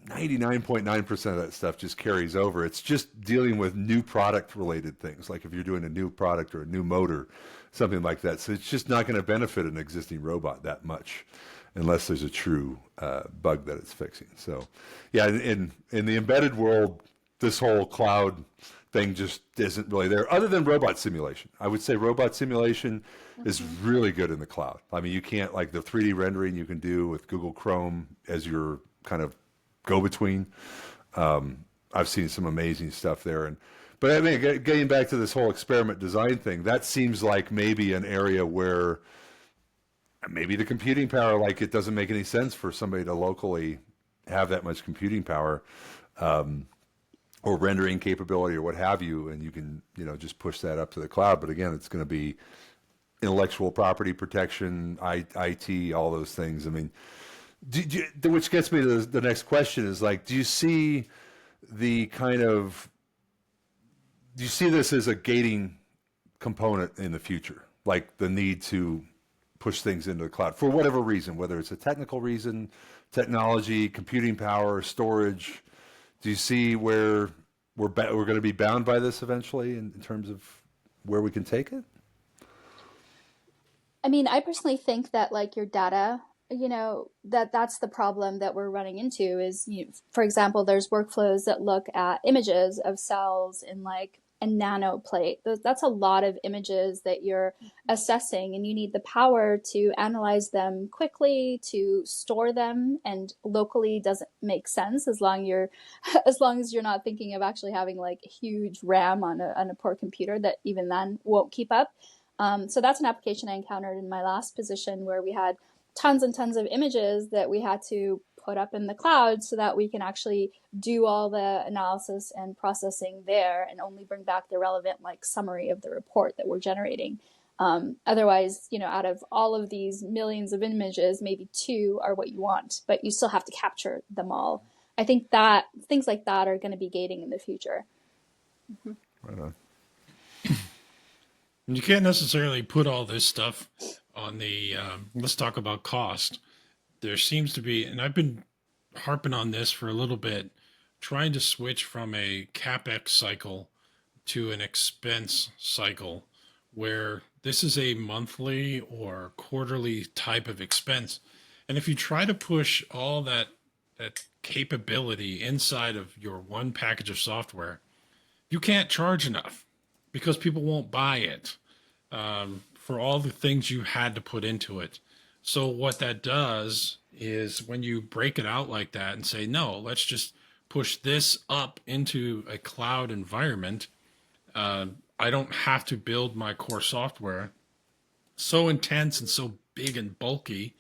[SPEAKER 2] 99.9% of that stuff just carries over. It's just dealing with new product related things, like if you're doing a new product or a new motor, something like that. So it's just not going to benefit an existing robot that much unless there's a true bug that it's fixing. So yeah, in the embedded world, this whole cloud thing just isn't really there, other than robot simulation. I would say robot simulation is really good in the cloud. I mean, you can't, like the 3D rendering you can do with Google Chrome as your kind of go-between. I've seen some amazing stuff there. But I mean, getting back to this whole experiment design thing, that seems like maybe an area where maybe the computing power, like it doesn't make any sense for somebody to locally have that much computing power, or rendering capability or what have you, and you can, just push that up to the cloud. But again, it's going to be intellectual property protection, IT, all those things. I mean, which gets me to the next question is like, do you see this as a gating component in the future? Like the need to push things into the cloud for whatever reason, whether it's a technical reason, technology, computing power, storage. Do you see where we're going to be bound by this eventually in terms of where we can take it?
[SPEAKER 3] I mean, I personally think that like your data, that's the problem that we're running into is, for example, there's workflows that look at images of cells in like a nanoplate. That's a lot of images that you're assessing, and you need the power to analyze them quickly, to store them, and locally doesn't make sense as long as you're not thinking of actually having like huge RAM on a poor computer that even then won't keep up. So that's an application I encountered in my last position where we had tons and tons of images that we had to put up in the cloud so that we can actually do all the analysis and processing there and only bring back the relevant like summary of the report that we're generating. Otherwise, out of all of these millions of images, maybe 2 are what you want, but you still have to capture them all. I think that things like that are going to be gating in the future.
[SPEAKER 2] Right on.
[SPEAKER 5] You can't necessarily put all this stuff on the, let's talk about cost. There seems to be, and I've been harping on this for a little bit, trying to switch from a CapEx cycle to an expense cycle where this is a monthly or quarterly type of expense. And if you try to push all that capability inside of your one package of software, you can't charge enough because people won't buy it for all the things you had to put into it. So what that does is when you break it out like that and say, no, let's just push this up into a cloud environment, I don't have to build my core software so intense and so big and bulky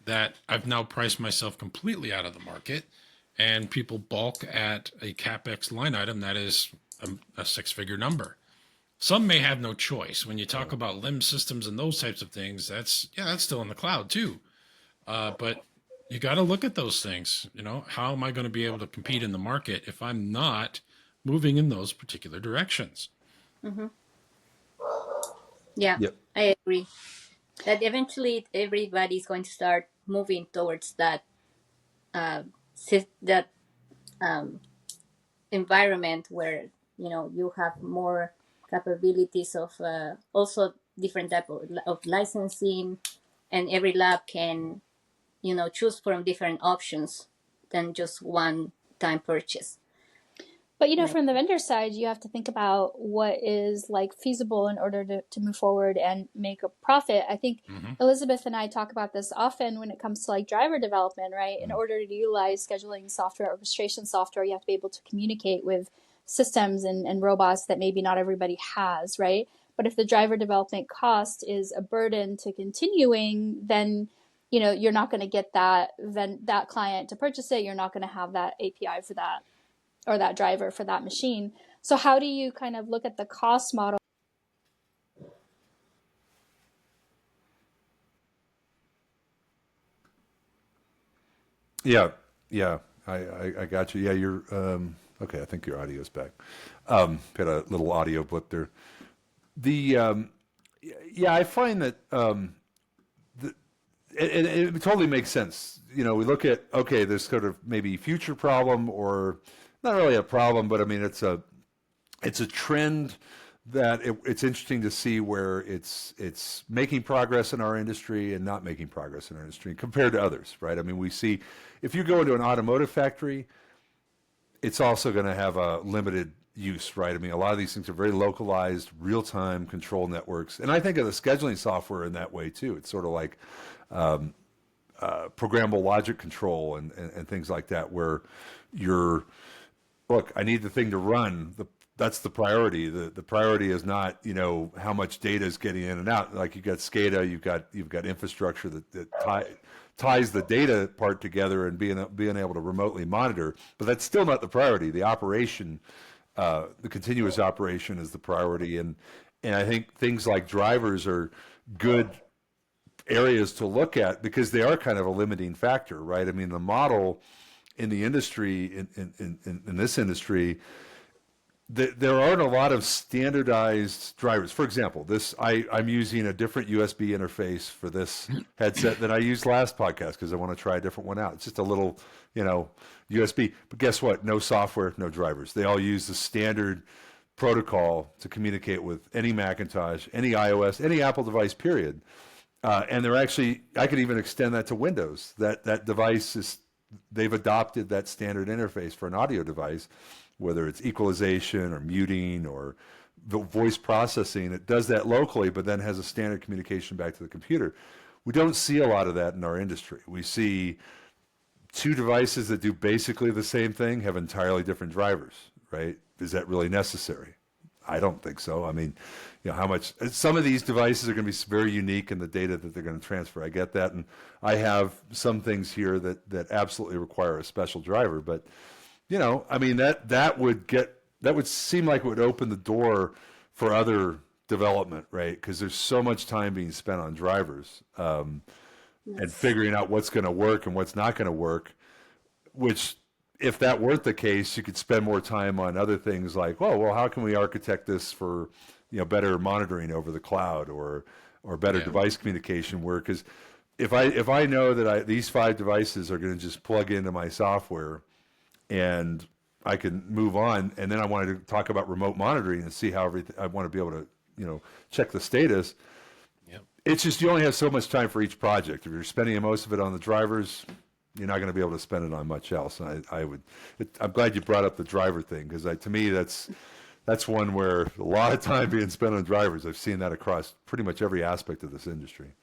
[SPEAKER 5] that I've now priced myself completely out of the market, and people balk at a CapEx line item that is a 6-figure number. Some may have no choice. When you talk about LIMS systems and those types of things, that's still in the cloud too. But you got to look at those things. How am I going to be able to compete in the market if I'm not moving in those particular directions?
[SPEAKER 4] Mm-hmm. Yeah,
[SPEAKER 2] Yep.
[SPEAKER 4] I agree. That eventually everybody's going to start moving towards that environment where you have more capabilities of also different type of licensing, and every lab can choose from different options than just one time purchase.
[SPEAKER 3] But from the vendor side, you have to think about what is like feasible in order to move forward and make a profit. I think Elizabeth and I talk about this often when it comes to like driver development, right? In order to utilize scheduling software, orchestration software, you have to be able to communicate with systems and robots that maybe not everybody has, right? But if the driver development cost is a burden to continuing, then you're not going to get that client to purchase it. You're not going to have that API for that, or that driver for that machine. So how do you kind of look at the cost model?
[SPEAKER 2] Yeah, I got you. Yeah, you're okay. I think your audio's back. Had a little audio blip there. Yeah, I find that it totally makes sense. We look at, okay, there's sort of maybe future problem, or not really a problem, but I mean it's a trend that it's interesting to see where it's making progress in our industry and not making progress in our industry compared to others, right? I mean, we see if you go into an automotive factory, it's also going to have a limited use, right? I mean, a lot of these things are very localized, real-time control networks, and I think of the scheduling software in that way too. It's sort of like programmable logic control and things like that, where look, I need the thing to run. That's the priority. The priority is not, how much data is getting in and out. Like you've got SCADA, you've got infrastructure that ties the data part together and being able to remotely monitor. But that's still not the priority. The operation, the continuous operation is the priority. And I think things like drivers are good areas to look at because they are kind of a limiting factor, right? I mean, the model in the industry, in this industry, there aren't a lot of standardized drivers. For example, I'm using a different USB interface for this headset than I used last podcast because I want to try a different one out. It's just a little, USB. But guess what? No software, no drivers. They all use the standard protocol to communicate with any Macintosh, any iOS, any Apple device, period. And they're actually, I could even extend that to Windows. That device they've adopted that standard interface for an audio device, whether it's equalization or muting or the voice processing. It does that locally, but then has a standard communication back to the computer. We don't see a lot of that in our industry. We see two devices that do basically the same thing have entirely different drivers, right? Is that really necessary? I don't think so. I mean, how much, some of these devices are going to be very unique in the data that they're going to transfer. I get that. And I have some things here that absolutely require a special driver, but I mean, that would seem like it would open the door for other development, right? Because there's so much time being spent on drivers and figuring out what's going to work and what's not going to work, which, if that weren't the case, you could spend more time on other things like, well, how can we architect this for, better monitoring over the cloud or better device communication work? Because if I know that these 5 devices are going to just plug into my software and I can move on, and then I wanted to talk about remote monitoring and see how everything, I want to be able to, check the status.
[SPEAKER 5] Yep.
[SPEAKER 2] It's just, you only have so much time for each project. If you're spending most of it on the drivers, you're not going to be able to spend it on much else. And I'm glad you brought up the driver thing, because to me, that's one where a lot of time being spent on drivers. I've seen that across pretty much every aspect of this industry.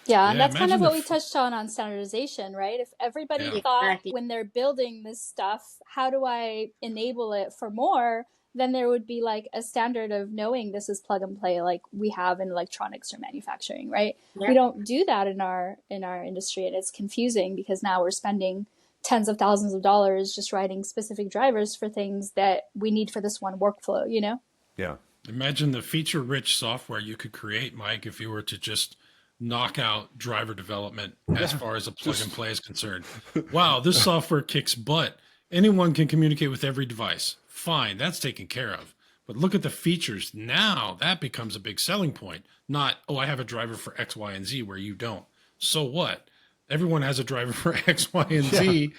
[SPEAKER 3] Yeah, and that's kind of what we touched on standardization, right? If everybody thought when they're building this stuff, how do I enable it for more? Then there would be like a standard of knowing this is plug and play, like we have in electronics or manufacturing, right? Yeah. We don't do that in our industry, and it's confusing because now we're spending tens of thousands of dollars just writing specific drivers for things that we need for this one workflow,
[SPEAKER 2] Yeah.
[SPEAKER 5] Imagine the feature-rich software you could create, Mike, if you were to just knock out driver development as far as a plug and play is concerned. Wow, this software kicks butt. Anyone can communicate with every device. Fine, that's taken care of. But look at the features. Now that becomes a big selling point. Not, I have a driver for X, Y, and Z where you don't. So what? Everyone has a driver for X, Y, and Z.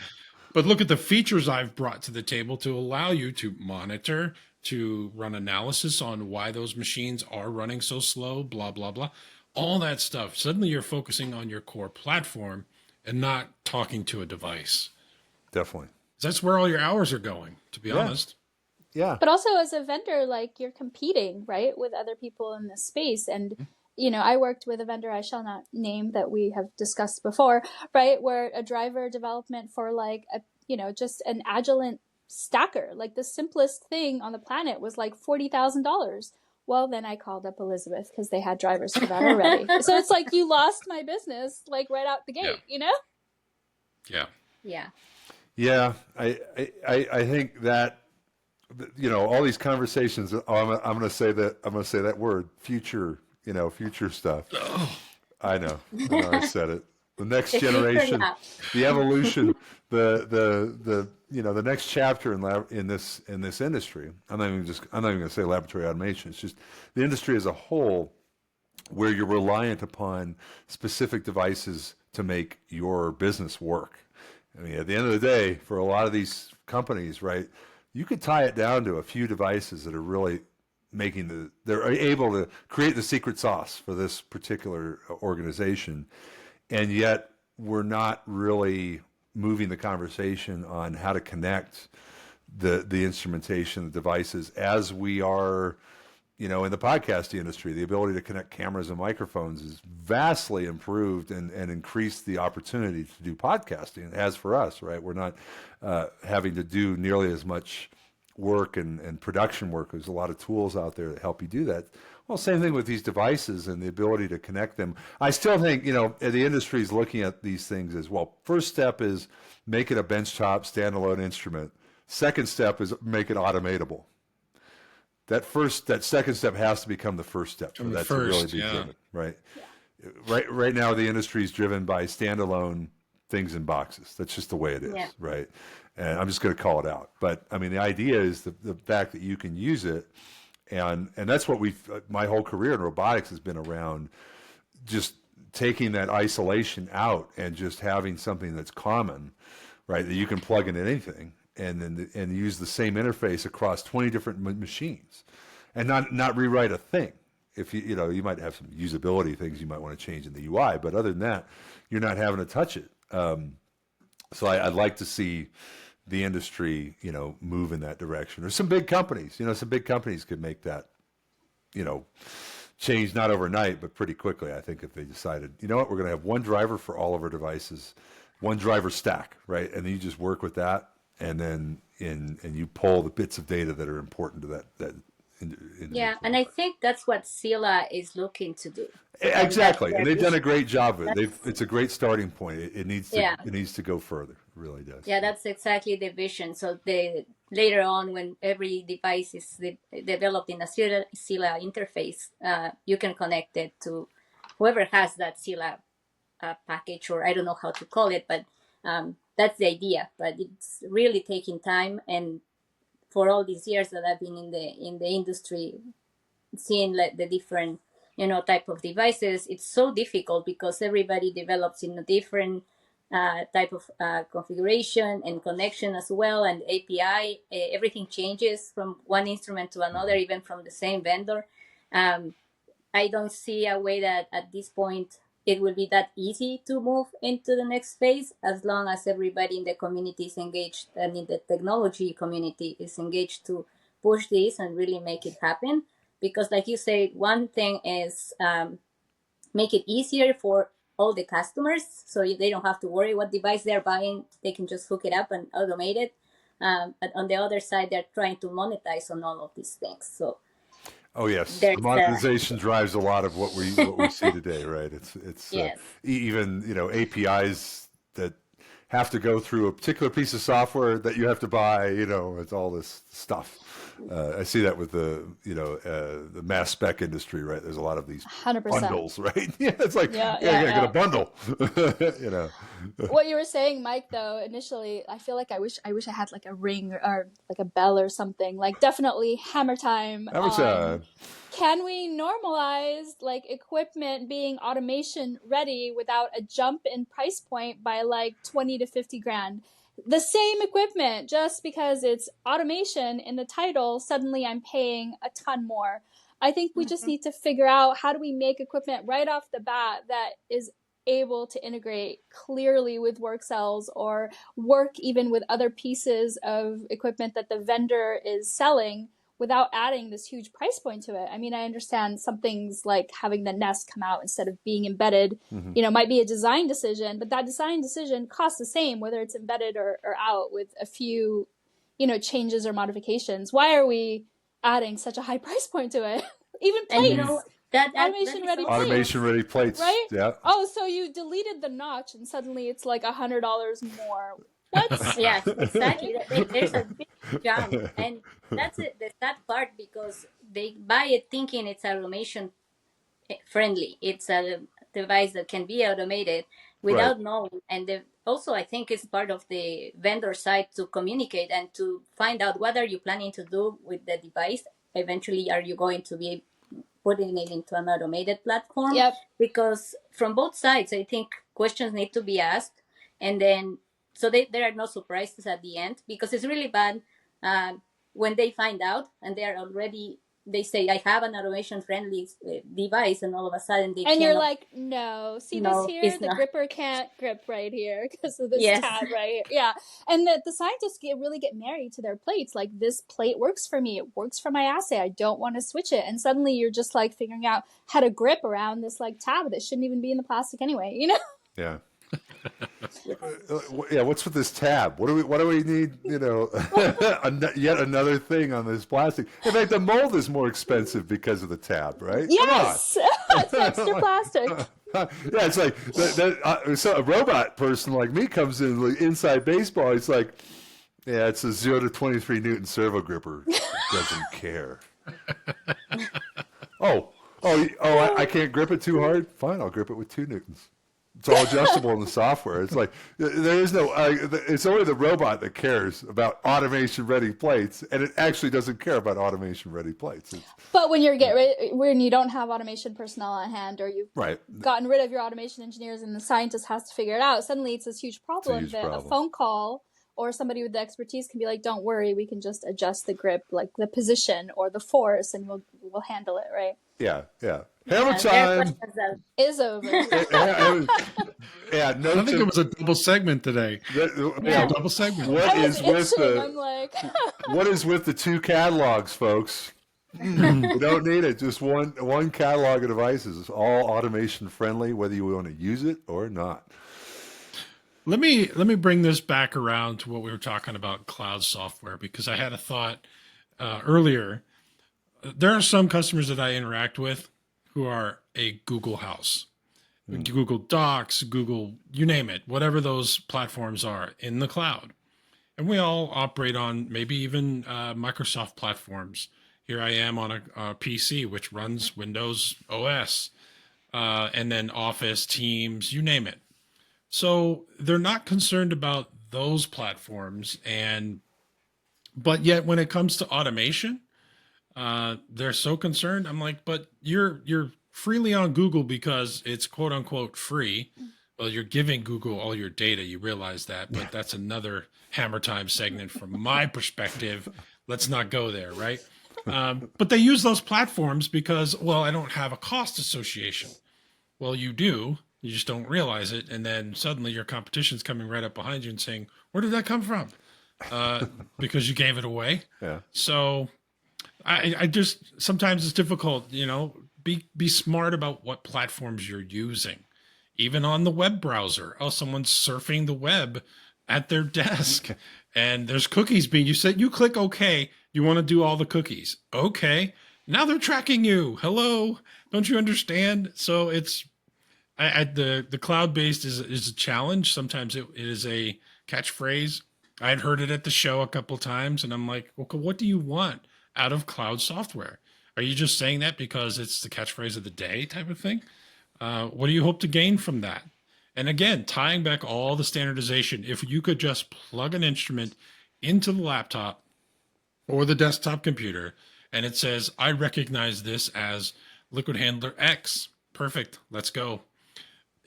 [SPEAKER 5] But look at the features I've brought to the table to allow you to monitor, to run analysis on why those machines are running so slow, blah, blah, blah. All that stuff. Suddenly you're focusing on your core platform and not talking to a device.
[SPEAKER 2] Definitely.
[SPEAKER 5] That's where all your hours are going, to be honest.
[SPEAKER 2] Yeah.
[SPEAKER 3] But also as a vendor, you're competing, right, with other people in this space. And, I worked with a vendor I shall not name that we have discussed before, right, where a driver development for just an Agilent stacker, the simplest thing on the planet was $40,000. Well, then I called up Elizabeth because they had drivers for that already. So it's like you lost my business like right out the gate, you know?
[SPEAKER 5] Yeah.
[SPEAKER 4] Yeah.
[SPEAKER 2] Yeah, I think that, you know, all these conversations. I'm going to say that word, future. You know, future stuff.
[SPEAKER 5] Oh.
[SPEAKER 2] I know I said it. The next
[SPEAKER 4] The future
[SPEAKER 2] generation,
[SPEAKER 4] lab.
[SPEAKER 2] the evolution, the you know, the next chapter in this industry. I'm not even going to say laboratory automation. It's just the industry as a whole, where you're reliant upon specific devices to make your business work. I mean, at the end of the day, for a lot of these companies, right, you could tie it down to a few devices that are really they're able to create the secret sauce for this particular organization, and yet we're not really moving the conversation on how to connect the instrumentation, the devices, as we are, you know, in the podcasting industry. The ability to connect cameras and microphones is vastly improved and increased the opportunity to do podcasting. As for us, right, we're not having to do nearly as much work and production work. There's a lot of tools out there that help you do that. Well, same thing with these devices and the ability to connect them. I still think, you know, the industry is looking at these things as well. First step is make it a benchtop standalone instrument. Second step is make it automatable. That second step has to become the first step for that to really be driven, right? Yeah. Right now, the industry is driven by standalone things in boxes. That's just the way it is, right? And I'm just going to call it out. But I mean, the idea is the fact that you can use it, and that's what my whole career in robotics has been around, just taking that isolation out and just having something that's common, right? That you can plug in anything and use the same interface across 20 different machines, and not rewrite a thing. If you know, you might have some usability things you might want to change in the UI, but other than that, you're not having to touch it. So I'd like to see the industry, you know, move in that direction. There's some big companies, you know, could make that, you know, change, not overnight, but pretty quickly. I think if they decided, you know what, we're going to have one driver for all of our devices, one driver stack, right? And then you just work with that, and then and you pull the bits of data that are important to that.
[SPEAKER 4] Yeah, and I think that's what Sila is looking to do.
[SPEAKER 2] Exactly, and they've done a great job of it. It's a great starting point. It needs to go further. It really does.
[SPEAKER 4] Yeah, that's exactly the vision. So later on, when every device is developed in a Sila interface, you can connect it to whoever has that Sila package, or I don't know how to call it, but that's the idea. But it's really taking time, and for all these years that I've been in the industry, seeing like the different, you know, type of devices, it's so difficult because everybody develops in a different type of configuration and connection as well, and API. Everything changes from one instrument to another, even from the same vendor. I don't see a way that at this point it will be that easy to move into the next phase, as long as everybody in the community is engaged, and in the technology community is engaged to push this and really make it happen. Because like you say, one thing is make it easier for all the customers, so they don't have to worry what device they're buying. They can just hook it up and automate it. But on the other side, they're trying to monetize on all of these things. So
[SPEAKER 2] oh yes, the monetization drives a lot of what we see today, right? It's
[SPEAKER 4] yes.
[SPEAKER 2] Even, you know, APIs that have to go through a particular piece of software that you have to buy. You know, it's all this stuff. I see that with the mass spec industry, right? There's a lot of these
[SPEAKER 3] 100%.
[SPEAKER 2] bundles, right? Yeah, it's like get a bundle. You know.
[SPEAKER 3] What you were saying, Mike, though, initially, I feel like I wish I had like a ring or like a bell or something. Like definitely hammer time. Can we normalize like equipment being automation ready without a jump in price point by like 20 to 50 grand? The same equipment, just because it's automation in the title, suddenly I'm paying a ton more. I think we just need to figure out, how do we make equipment right off the bat that is able to integrate clearly with work cells, or work even with other pieces of equipment that the vendor is selling, without adding this huge price point to it. I mean, I understand some things like having the Nest come out instead of being embedded, you know, might be a design decision, but that design decision costs the same whether it's embedded or out, with a few, you know, changes or modifications. Why are we adding such a high price point to it? Even
[SPEAKER 4] And you
[SPEAKER 3] plates.
[SPEAKER 4] know that
[SPEAKER 3] Automation
[SPEAKER 4] is
[SPEAKER 3] ready
[SPEAKER 4] so
[SPEAKER 3] plates.
[SPEAKER 2] Automation ready plates.
[SPEAKER 3] Right?
[SPEAKER 2] Yeah.
[SPEAKER 3] Oh, so you deleted the notch and suddenly it's like $100 more. What?
[SPEAKER 4] Yes, exactly. There's a big jump, and that's it. The sad part, because they buy it thinking it's automation friendly. It's a device that can be automated
[SPEAKER 2] Right.
[SPEAKER 4] without knowing. And also, I think it's part of the vendor side to communicate and to find out what are you planning to do with the device. Eventually, are you going to be putting it into an automated platform?
[SPEAKER 3] Yep.
[SPEAKER 4] Because from both sides, I think questions need to be asked, and then so there are no surprises at the end, because it's really bad when they find out and they say I have an automation friendly device, and all of a sudden they
[SPEAKER 3] And you're
[SPEAKER 4] cannot.
[SPEAKER 3] like, no, see this
[SPEAKER 4] No,
[SPEAKER 3] here?
[SPEAKER 4] it's
[SPEAKER 3] The
[SPEAKER 4] not.
[SPEAKER 3] gripper can't grip right here because of this
[SPEAKER 4] Yes.
[SPEAKER 3] tab right here. Yeah. And the scientists really get married to their plates. Like, this plate works for me. It works for my assay. I don't want to switch it. And suddenly you're just like figuring out how to grip around this like tab that shouldn't even be in the plastic anyway, you know?
[SPEAKER 2] Yeah. Yeah, what's with this tab? What do we need? You know, yet another thing on this plastic. In fact, the mold is more expensive because of the tab, right?
[SPEAKER 3] Yes, it's extra plastic.
[SPEAKER 2] Yeah, it's like so a robot person like me comes in like inside baseball. It's like, yeah, it's a 0 to 23 Newton servo gripper. It doesn't care. I can't grip it too hard. Fine, I'll grip it with 2 Newtons. It's all adjustable in the software. It's like there is no. It's only the robot that cares about automation-ready plates, and it actually doesn't care about automation-ready plates.
[SPEAKER 3] But when when you don't have automation personnel at hand, or you've gotten rid of your automation engineers, and the scientist has to figure it out, suddenly it's this huge problem. A phone call or somebody with the expertise can be like, "Don't worry, we can just adjust the grip, like the position or the force, and we'll handle it, right?"
[SPEAKER 2] Yeah. Hammer time
[SPEAKER 3] is over.
[SPEAKER 2] Yeah, no.
[SPEAKER 5] I think it was a double segment today. Double segment.
[SPEAKER 2] What is with the 2 catalogs, folks? You don't need it. Just one catalog of devices. It's all automation friendly, whether you want to use it or not.
[SPEAKER 5] Let me bring this back around to what we were talking about, cloud software, because I had a thought earlier. There are some customers that I interact with who are a Google house, Google Docs, Google, you name it, whatever those platforms are in the cloud. And we all operate on maybe even Microsoft platforms. Here I am on a PC, which runs Windows OS, and then Office, Teams, you name it. So they're not concerned about those platforms. But yet when it comes to automation, they're so concerned. I'm like, but you're freely on Google because it's quote unquote free. Well, you're giving Google all your data. You realize that, but that's another hammer time segment from my perspective. Let's not go there, right? But they use those platforms because, well, I don't have a cost association. Well, you do. You just don't realize it. And then suddenly your competition's coming right up behind you and saying, where did that come from? Because you gave it away.
[SPEAKER 2] Yeah.
[SPEAKER 5] So I just, sometimes it's difficult, be smart about what platforms you're using. Even on the web browser. Oh, someone's surfing the web at their desk and there's cookies you said, you click OK. You want to do all the cookies. Okay. Now they're tracking you. Hello. Don't you understand? So it's, the cloud-based is a challenge. Sometimes it is a catchphrase. I'd heard it at the show a couple times and I'm like, okay, what do you want out of cloud software? Are you just saying that because it's the catchphrase of the day type of thing? What do you hope to gain from that? And again, tying back all the standardization, if you could just plug an instrument into the laptop or the desktop computer and it says, I recognize this as liquid handler X. Perfect. Let's go.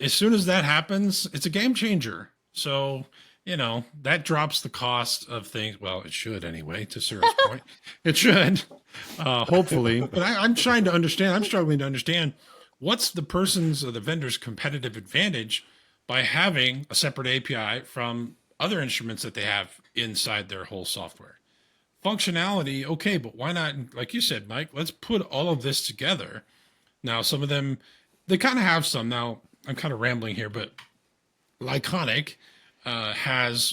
[SPEAKER 5] As soon as that happens, it's a game changer. So, that drops the cost of things. Well, it should anyway, to Sura's point. It should, hopefully. But I'm trying to understand. I'm struggling to understand what's the person's or the vendor's competitive advantage by having a separate API from other instruments that they have inside their whole software. Functionality, okay, but why not, like you said, Mike, let's put all of this together. Now, some of them, they kind of have some. Now, I'm kind of rambling here, but Lyconic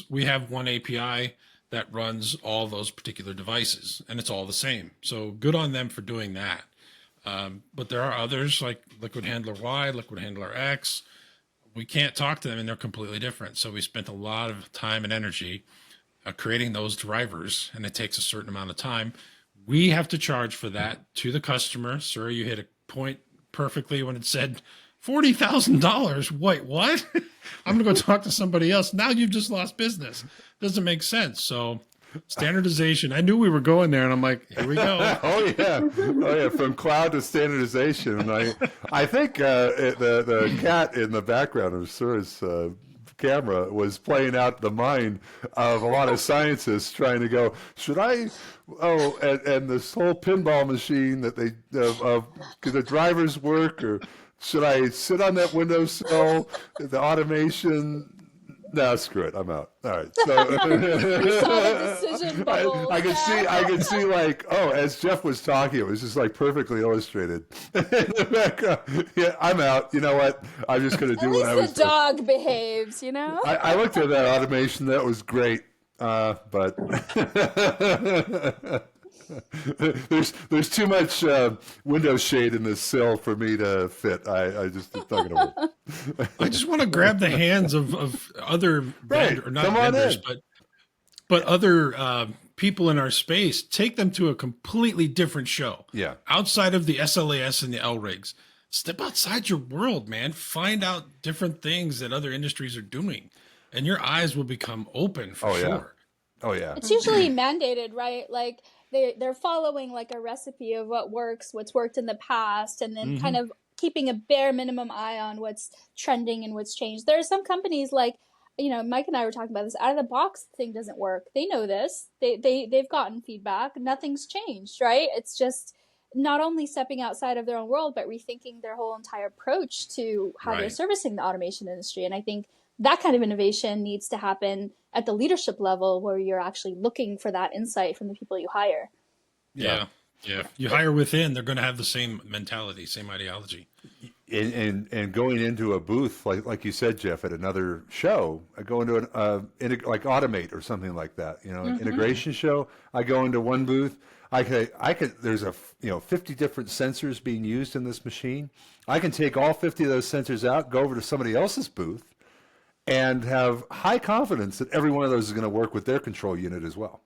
[SPEAKER 5] we have one API that runs all those particular devices, and it's all the same. So good on them for doing that. But there are others like Liquid Handler Y, Liquid Handler X. We can't talk to them, and they're completely different. So we spent a lot of time and energy creating those drivers, and it takes a certain amount of time. We have to charge for that to the customer. Sir, you hit a point perfectly when it said $40,000. Wait, what? I'm going to go talk to somebody else. Now you've just lost business. Doesn't make sense. So standardization. I knew we were going there, and I'm like, here we go.
[SPEAKER 2] Oh yeah, from cloud to standardization. And I think the cat in the background of Sura's camera was playing out the mind of a lot of scientists trying to go, should I? Oh, and this whole pinball machine that they could the drivers work, or should I sit on that windowsill? The automation. No, screw it. I'm out. All right. So
[SPEAKER 3] We saw the decision bubble.
[SPEAKER 2] I could see like, oh, as Jeff was talking, it was just like perfectly illustrated. In the background. Yeah, I'm out. You know what? I'm just going to do what I was
[SPEAKER 3] doing. At least the dog behaves, you know?
[SPEAKER 2] I looked at that automation. That was great. But there's too much window shade in this sill for me to fit. I just it's not gonna work.
[SPEAKER 5] I just want to grab the hands of other
[SPEAKER 2] Right.
[SPEAKER 5] or not
[SPEAKER 2] Come on
[SPEAKER 5] vendors,
[SPEAKER 2] in.
[SPEAKER 5] but other people in our space. Take them to a completely different show.
[SPEAKER 2] Yeah.
[SPEAKER 5] Outside of the SLAS and the L rigs, step outside your world, man. Find out different things that other industries are doing, and your eyes will become open for sure.
[SPEAKER 2] Oh yeah.
[SPEAKER 3] It's usually mandated, right? Like they're following like a recipe of what works, what's worked in the past, and then kind of keeping a bare minimum eye on what's trending and what's changed. There are some companies like, you know, Mike and I were talking about this, out of the box thing doesn't work. They know this. They've gotten feedback. Nothing's changed, right? It's just not only stepping outside of their own world, but rethinking their whole entire approach to how they're servicing the automation industry. And I think that kind of innovation needs to happen at the leadership level, where you're actually looking for that insight from the people you hire.
[SPEAKER 5] Yeah. You hire within, they're going to have the same mentality, same ideology.
[SPEAKER 2] And going into a booth, like you said, Jeff, at another show, I go into like Automate or something like that, you know, an integration show. I go into one booth. I could. There's 50 different sensors being used in this machine. I can take all 50 of those sensors out, go over to somebody else's booth, and have high confidence that every one of those is going to work with their control unit as well.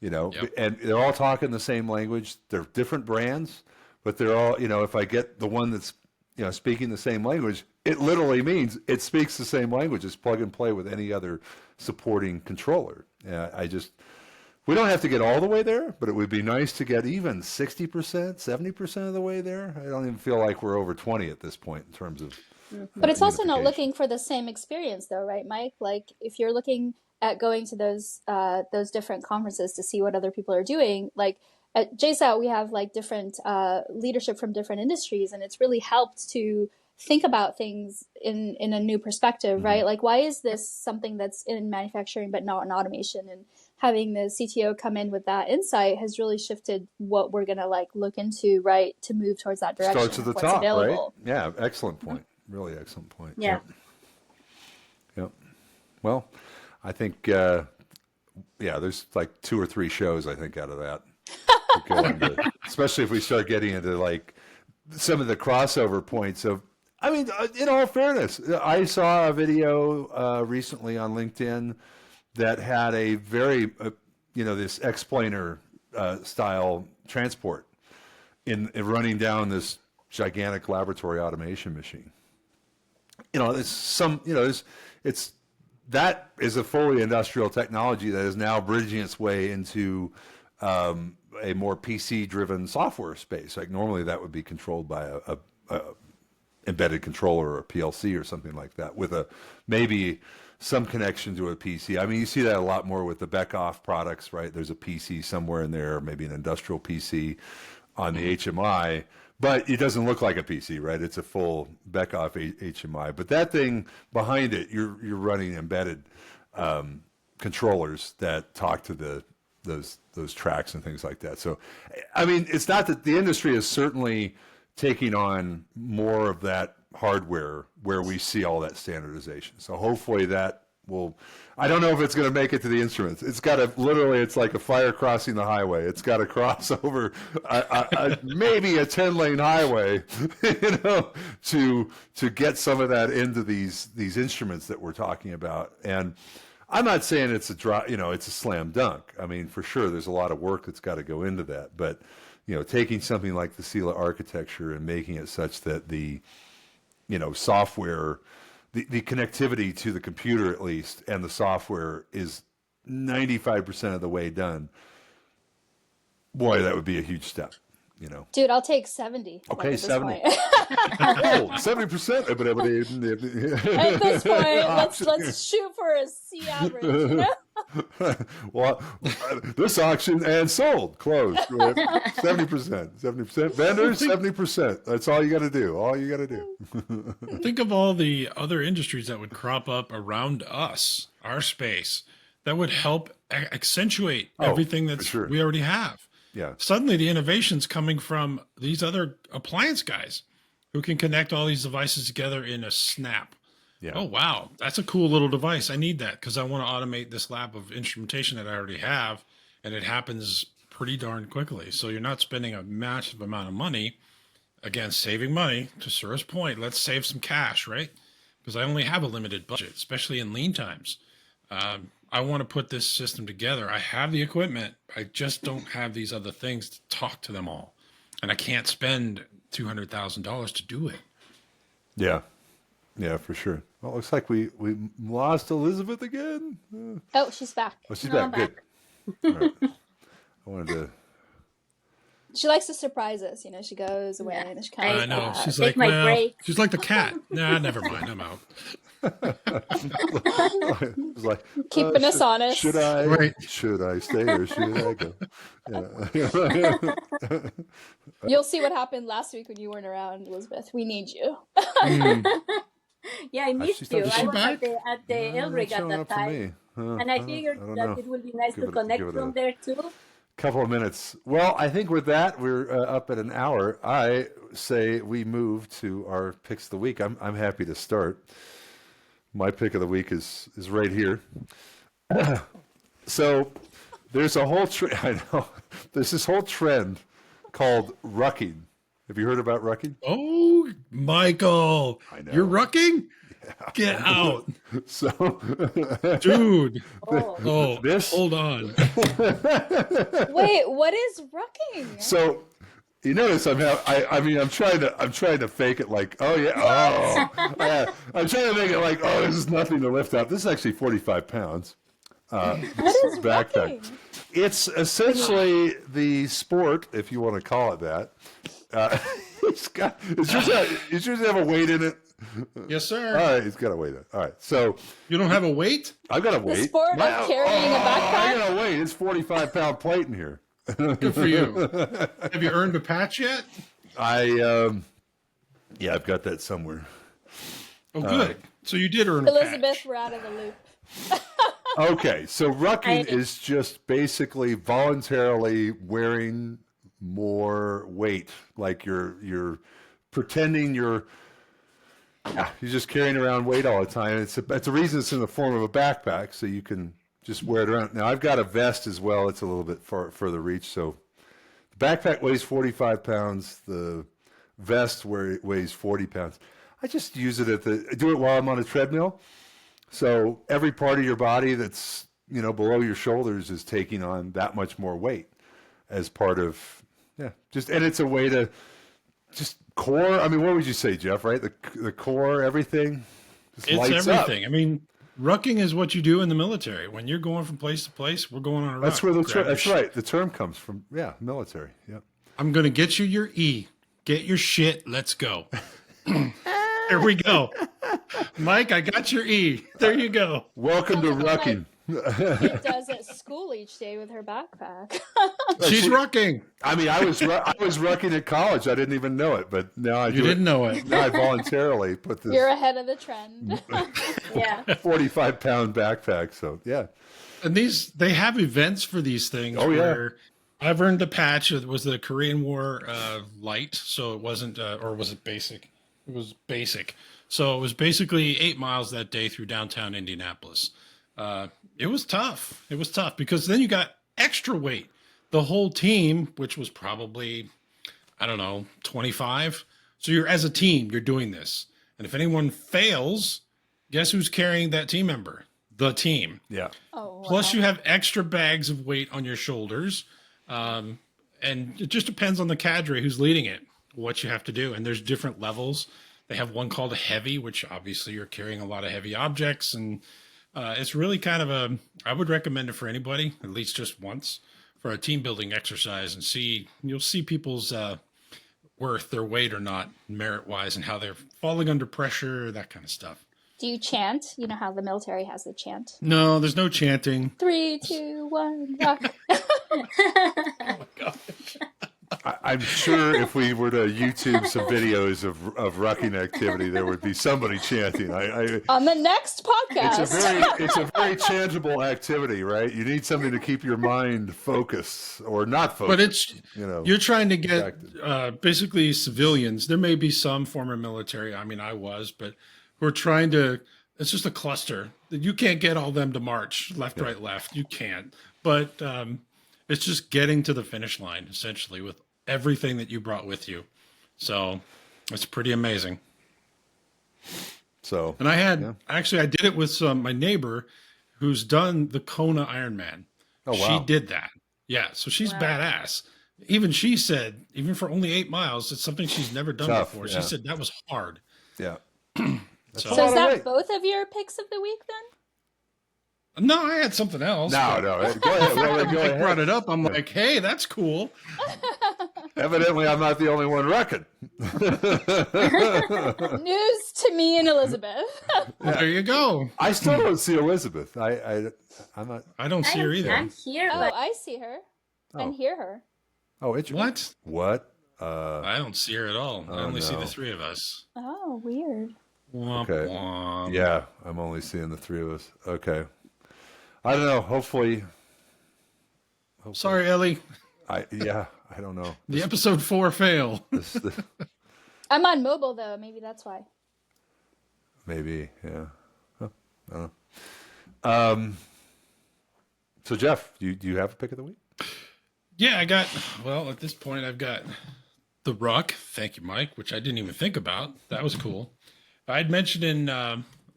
[SPEAKER 2] You know, and they're all talking the same language. They're different brands, but they're all, you know, if I get the one that's, you know, speaking the same language, it literally means it speaks the same language. It's plug and play with any other supporting controller. We don't have to get all the way there, but it would be nice to get even 60%, 70% of the way there. I don't even feel like we're over 20 at this point in terms of.
[SPEAKER 3] But it's also not looking for the same experience, though, right, Mike? Like if you're looking at going to those different conferences to see what other people are doing, like at JSOUT, we have like different leadership from different industries, and it's really helped to think about things in a new perspective, right? Like, why is this something that's in manufacturing but not in automation? And having the CTO come in with that insight has really shifted what we're going to like look into, right, to move towards that direction.
[SPEAKER 2] Starts at the top, available. Right? Yeah, excellent point. Really excellent point.
[SPEAKER 4] Yeah.
[SPEAKER 2] Yep. Well, I think, there's like 2 or 3 shows, I think, out of that. Especially if we start getting into like some of the crossover points of, I mean, in all fairness, I saw a video recently on LinkedIn that had a very, this X-planer style transport in running down this gigantic laboratory automation machine. You know, that is a fully industrial technology that is now bridging its way into a more PC-driven software space. Like normally that would be controlled by a embedded controller or a PLC or something like that, with maybe some connection to a PC. I mean, you see that a lot more with the Beckhoff products, right? There's a PC somewhere in there, maybe an industrial PC on the HMI. But it doesn't look like a PC, right? It's a full Beckhoff HMI. But that thing behind it, you're running embedded controllers that talk to those tracks and things like that. So, I mean, it's not that the industry is certainly taking on more of that hardware where we see all that standardization. So hopefully that will. I don't know if it's going to make it to the instruments. It's got to literally. It's like a fire crossing the highway. It's got to cross over maybe a 10-lane highway, to get some of that into these instruments that we're talking about. And I'm not saying it's it's a slam dunk. I mean, for sure, there's a lot of work that's got to go into that. But taking something like the Sila architecture and making it such that the software, the connectivity to the computer at least, and the software is 95% of the way done. Boy, that would be a huge step.
[SPEAKER 3] Dude, I'll take 70.
[SPEAKER 2] Okay, 70.
[SPEAKER 3] Point.
[SPEAKER 2] 70%.
[SPEAKER 3] At this point, let's shoot for a C average.
[SPEAKER 2] Well, this auction and sold, closed. 70%. 70%. Vendors, 70%. That's all you got to do.
[SPEAKER 5] Think of all the other industries that would crop up around us, our space, that would help accentuate everything we already have.
[SPEAKER 2] Yeah.
[SPEAKER 5] Suddenly the innovation's coming from these other appliance guys who can connect all these devices together in a snap.
[SPEAKER 2] Yeah.
[SPEAKER 5] Oh, wow. That's a cool little device. I need that because I want to automate this lab of instrumentation that I already have. And it happens pretty darn quickly. So you're not spending a massive amount of money. Again, saving money. To Sura's point, let's save some cash, right? Because I only have a limited budget, especially in lean times. I want to put this system together. I have the equipment. I just don't have these other things to talk to them all. And I can't spend $200,000 to do it.
[SPEAKER 2] Yeah. Yeah, for sure. Well, it looks like we lost Elizabeth again.
[SPEAKER 3] Oh, she's back.
[SPEAKER 2] Oh, she's back. Good. All right. I wanted to...
[SPEAKER 3] She likes to surprise us. She goes away and she kind of...
[SPEAKER 5] I know. She's
[SPEAKER 4] take
[SPEAKER 5] like,
[SPEAKER 4] my
[SPEAKER 5] well,
[SPEAKER 4] break.
[SPEAKER 5] she's like the cat. Nah, never mind. I'm out.
[SPEAKER 2] It's like,
[SPEAKER 3] keeping us honest.
[SPEAKER 2] Should I stay or should I go? Yeah.
[SPEAKER 3] You'll see what happened last week when you weren't around, Elizabeth. We need you.
[SPEAKER 4] Yeah, I missed you. I was at the Elric at that time.
[SPEAKER 2] Huh,
[SPEAKER 4] and I figured that it would be nice to connect from there too.
[SPEAKER 2] Couple of minutes. Well, I think with that, we're up at an hour. I say we move to our picks of the week. I'm happy to start. My pick of the week is right here. So there's a whole I know there's this whole trend called rucking. Have you heard about rucking?
[SPEAKER 5] Oh, Michael,
[SPEAKER 2] I know.
[SPEAKER 5] you're rucking?
[SPEAKER 2] Yeah.
[SPEAKER 5] Get out.
[SPEAKER 2] So,
[SPEAKER 5] dude.
[SPEAKER 4] Oh,
[SPEAKER 5] Hold on.
[SPEAKER 3] Wait, what is rucking?
[SPEAKER 2] So, you notice I'm trying to fake it like, oh yeah, yeah. I'm trying to make it like, oh, this is nothing to lift up. This is actually 45 pounds.
[SPEAKER 3] What is
[SPEAKER 2] backpack.
[SPEAKER 3] rucking?
[SPEAKER 2] It's essentially the sport, if you want to call it that. It's yours have a weight in it.
[SPEAKER 5] Yes, sir.
[SPEAKER 2] All right, it's got a weight in it. All right, so
[SPEAKER 5] You don't have a weight?
[SPEAKER 2] I've got a weight.
[SPEAKER 3] The sport of carrying a backpack?
[SPEAKER 2] I got a weight. It's 45-pound plate in here.
[SPEAKER 5] Good for you. Have you earned a patch yet?
[SPEAKER 2] Yeah, I've got that somewhere.
[SPEAKER 5] Oh, good. So you did earn a
[SPEAKER 3] Elizabeth,
[SPEAKER 5] patch.
[SPEAKER 3] we're out of the loop.
[SPEAKER 2] Okay, so rucking is just basically voluntarily wearing more weight, like you're pretending you're just carrying around weight all the time. It's a reason it's in the form of a backpack, so you can just wear it around. Now I've got a vest as well. It's a little bit further reach. So the backpack weighs 45 pounds. The vest weighs 40 pounds. I just use it I do it while I'm on a treadmill. So every part of your body that's below your shoulders is taking on that much more weight as part of and it's a way to just core. I mean, what would you say, Jeff? Right, the core, everything. Just
[SPEAKER 5] It's
[SPEAKER 2] lights
[SPEAKER 5] everything.
[SPEAKER 2] Up.
[SPEAKER 5] I mean, rucking is what you do in the military. When you're going from place to place, we're going on a ruck.
[SPEAKER 2] That's where that's
[SPEAKER 5] shit.
[SPEAKER 2] right. The term comes from. Yeah, military. Yeah.
[SPEAKER 5] I'm going to get you your E. Get your shit. Let's go. Here we go. Mike, I got your E. There you go.
[SPEAKER 2] Welcome to rucking.
[SPEAKER 3] It does at school each day with her backpack.
[SPEAKER 5] She's rucking.
[SPEAKER 2] I mean, I was rucking at college. I didn't even know it, but now I do.
[SPEAKER 5] You didn't know it.
[SPEAKER 2] Now I voluntarily put this.
[SPEAKER 3] You're ahead of the trend.
[SPEAKER 4] yeah.
[SPEAKER 2] 45-pound backpack. So yeah.
[SPEAKER 5] And they have events for these things.
[SPEAKER 2] Oh, yeah.
[SPEAKER 5] Where I've earned the patch. It was the Korean War light, so it wasn't, or was it basic? It was basic. So it was basically 8 miles that day through downtown Indianapolis. It was tough. It was tough because then you got extra weight. The whole team, which was probably, I don't know, 25. So you're as a team, you're doing this. And if anyone fails, guess who's carrying that team member? The team.
[SPEAKER 2] Yeah.
[SPEAKER 3] Oh,
[SPEAKER 5] Plus,
[SPEAKER 3] wow.
[SPEAKER 5] you have extra bags of weight on your shoulders. And it just depends on the cadre who's leading it, what you have to do. And there's different levels. They have one called a heavy, which obviously you're carrying a lot of heavy objects. And it's really kind of I would recommend it for anybody, at least just once, for a team building exercise and you'll see people's worth, their weight or not, merit wise, and how they're falling under pressure, that kind of stuff.
[SPEAKER 3] Do you chant? You know how the military has the chant.
[SPEAKER 5] No, there's no chanting.
[SPEAKER 3] 3, 2, 1, rock.
[SPEAKER 5] Oh my gosh.
[SPEAKER 2] I'm sure if we were to YouTube some videos of rucking activity, there would be somebody chanting.
[SPEAKER 3] On the next podcast.
[SPEAKER 2] It's a very changeable activity, right? You need something to keep your mind focused or not focused.
[SPEAKER 5] But it's, you're trying to get basically civilians. There may be some former military. I mean, I was, but we're trying to, it's just a cluster. You can't get all them to march left, right, left. You can't. But it's just getting to the finish line, essentially, with everything that you brought with you. So it's pretty amazing.
[SPEAKER 2] So,
[SPEAKER 5] and I did it with my neighbor who's done the Kona Ironman.
[SPEAKER 2] Oh, wow.
[SPEAKER 5] She did that. Yeah. So she's badass. Even she said, even for only 8 miles, it's something she's never done before.
[SPEAKER 2] Yeah.
[SPEAKER 5] She said that was hard.
[SPEAKER 2] Yeah.
[SPEAKER 3] So is that both of your picks of the week then?
[SPEAKER 5] No, I had something else.
[SPEAKER 2] No. Go ahead. Go
[SPEAKER 5] I
[SPEAKER 2] ahead.
[SPEAKER 5] brought it up. I'm like, hey, that's cool.
[SPEAKER 2] Evidently, I'm not the only one wrecking.
[SPEAKER 3] News to me and Elizabeth.
[SPEAKER 5] There you go.
[SPEAKER 2] I still don't see Elizabeth. I'm not.
[SPEAKER 5] I don't see her either.
[SPEAKER 4] I'm here,
[SPEAKER 3] Oh,
[SPEAKER 4] but
[SPEAKER 3] I see her and hear her.
[SPEAKER 2] Oh, it's
[SPEAKER 5] What?
[SPEAKER 2] What?
[SPEAKER 5] I don't see her at all. I only see
[SPEAKER 2] no.
[SPEAKER 5] the three of us.
[SPEAKER 3] Oh, weird.
[SPEAKER 5] Womp
[SPEAKER 2] Okay.
[SPEAKER 5] womp.
[SPEAKER 2] Yeah, I'm only seeing the three of us. Okay. I don't know. Hopefully.
[SPEAKER 5] Sorry, Ellie.
[SPEAKER 2] I don't know.
[SPEAKER 5] The episode 4 fail.
[SPEAKER 3] I'm on mobile though. Maybe that's why.
[SPEAKER 2] Maybe, yeah. Huh, I don't know. So Jeff, do you have a pick of the week?
[SPEAKER 5] Yeah, at this point, I've got the Ruck. Thank you, Mike, which I didn't even think about. That was cool. I'd mentioned in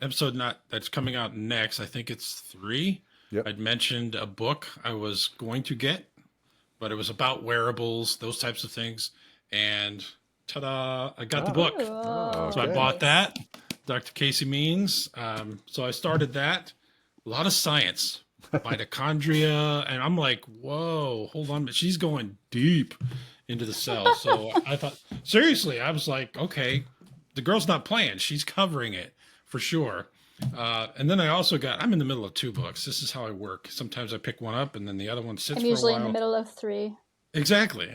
[SPEAKER 5] episode that's coming out next, I think it's 3.
[SPEAKER 2] Yep.
[SPEAKER 5] I'd mentioned a book I was going to get, but it was about wearables, those types of things. And ta-da, I got the book.
[SPEAKER 3] Oh,
[SPEAKER 5] So I
[SPEAKER 2] okay.
[SPEAKER 5] bought that, Dr. Casey Means. So I started that. A lot of science, mitochondria. And I'm like, whoa, hold on. But she's going deep into the cell. So I thought, seriously, I was like, okay, the girl's not playing. She's covering it for sure. And then I also I'm in the middle of 2 books. This is how I work. Sometimes I pick one up and then the other one sits
[SPEAKER 3] I'm
[SPEAKER 5] for a
[SPEAKER 3] usually
[SPEAKER 5] while.
[SPEAKER 3] in the middle of 3.
[SPEAKER 5] Exactly.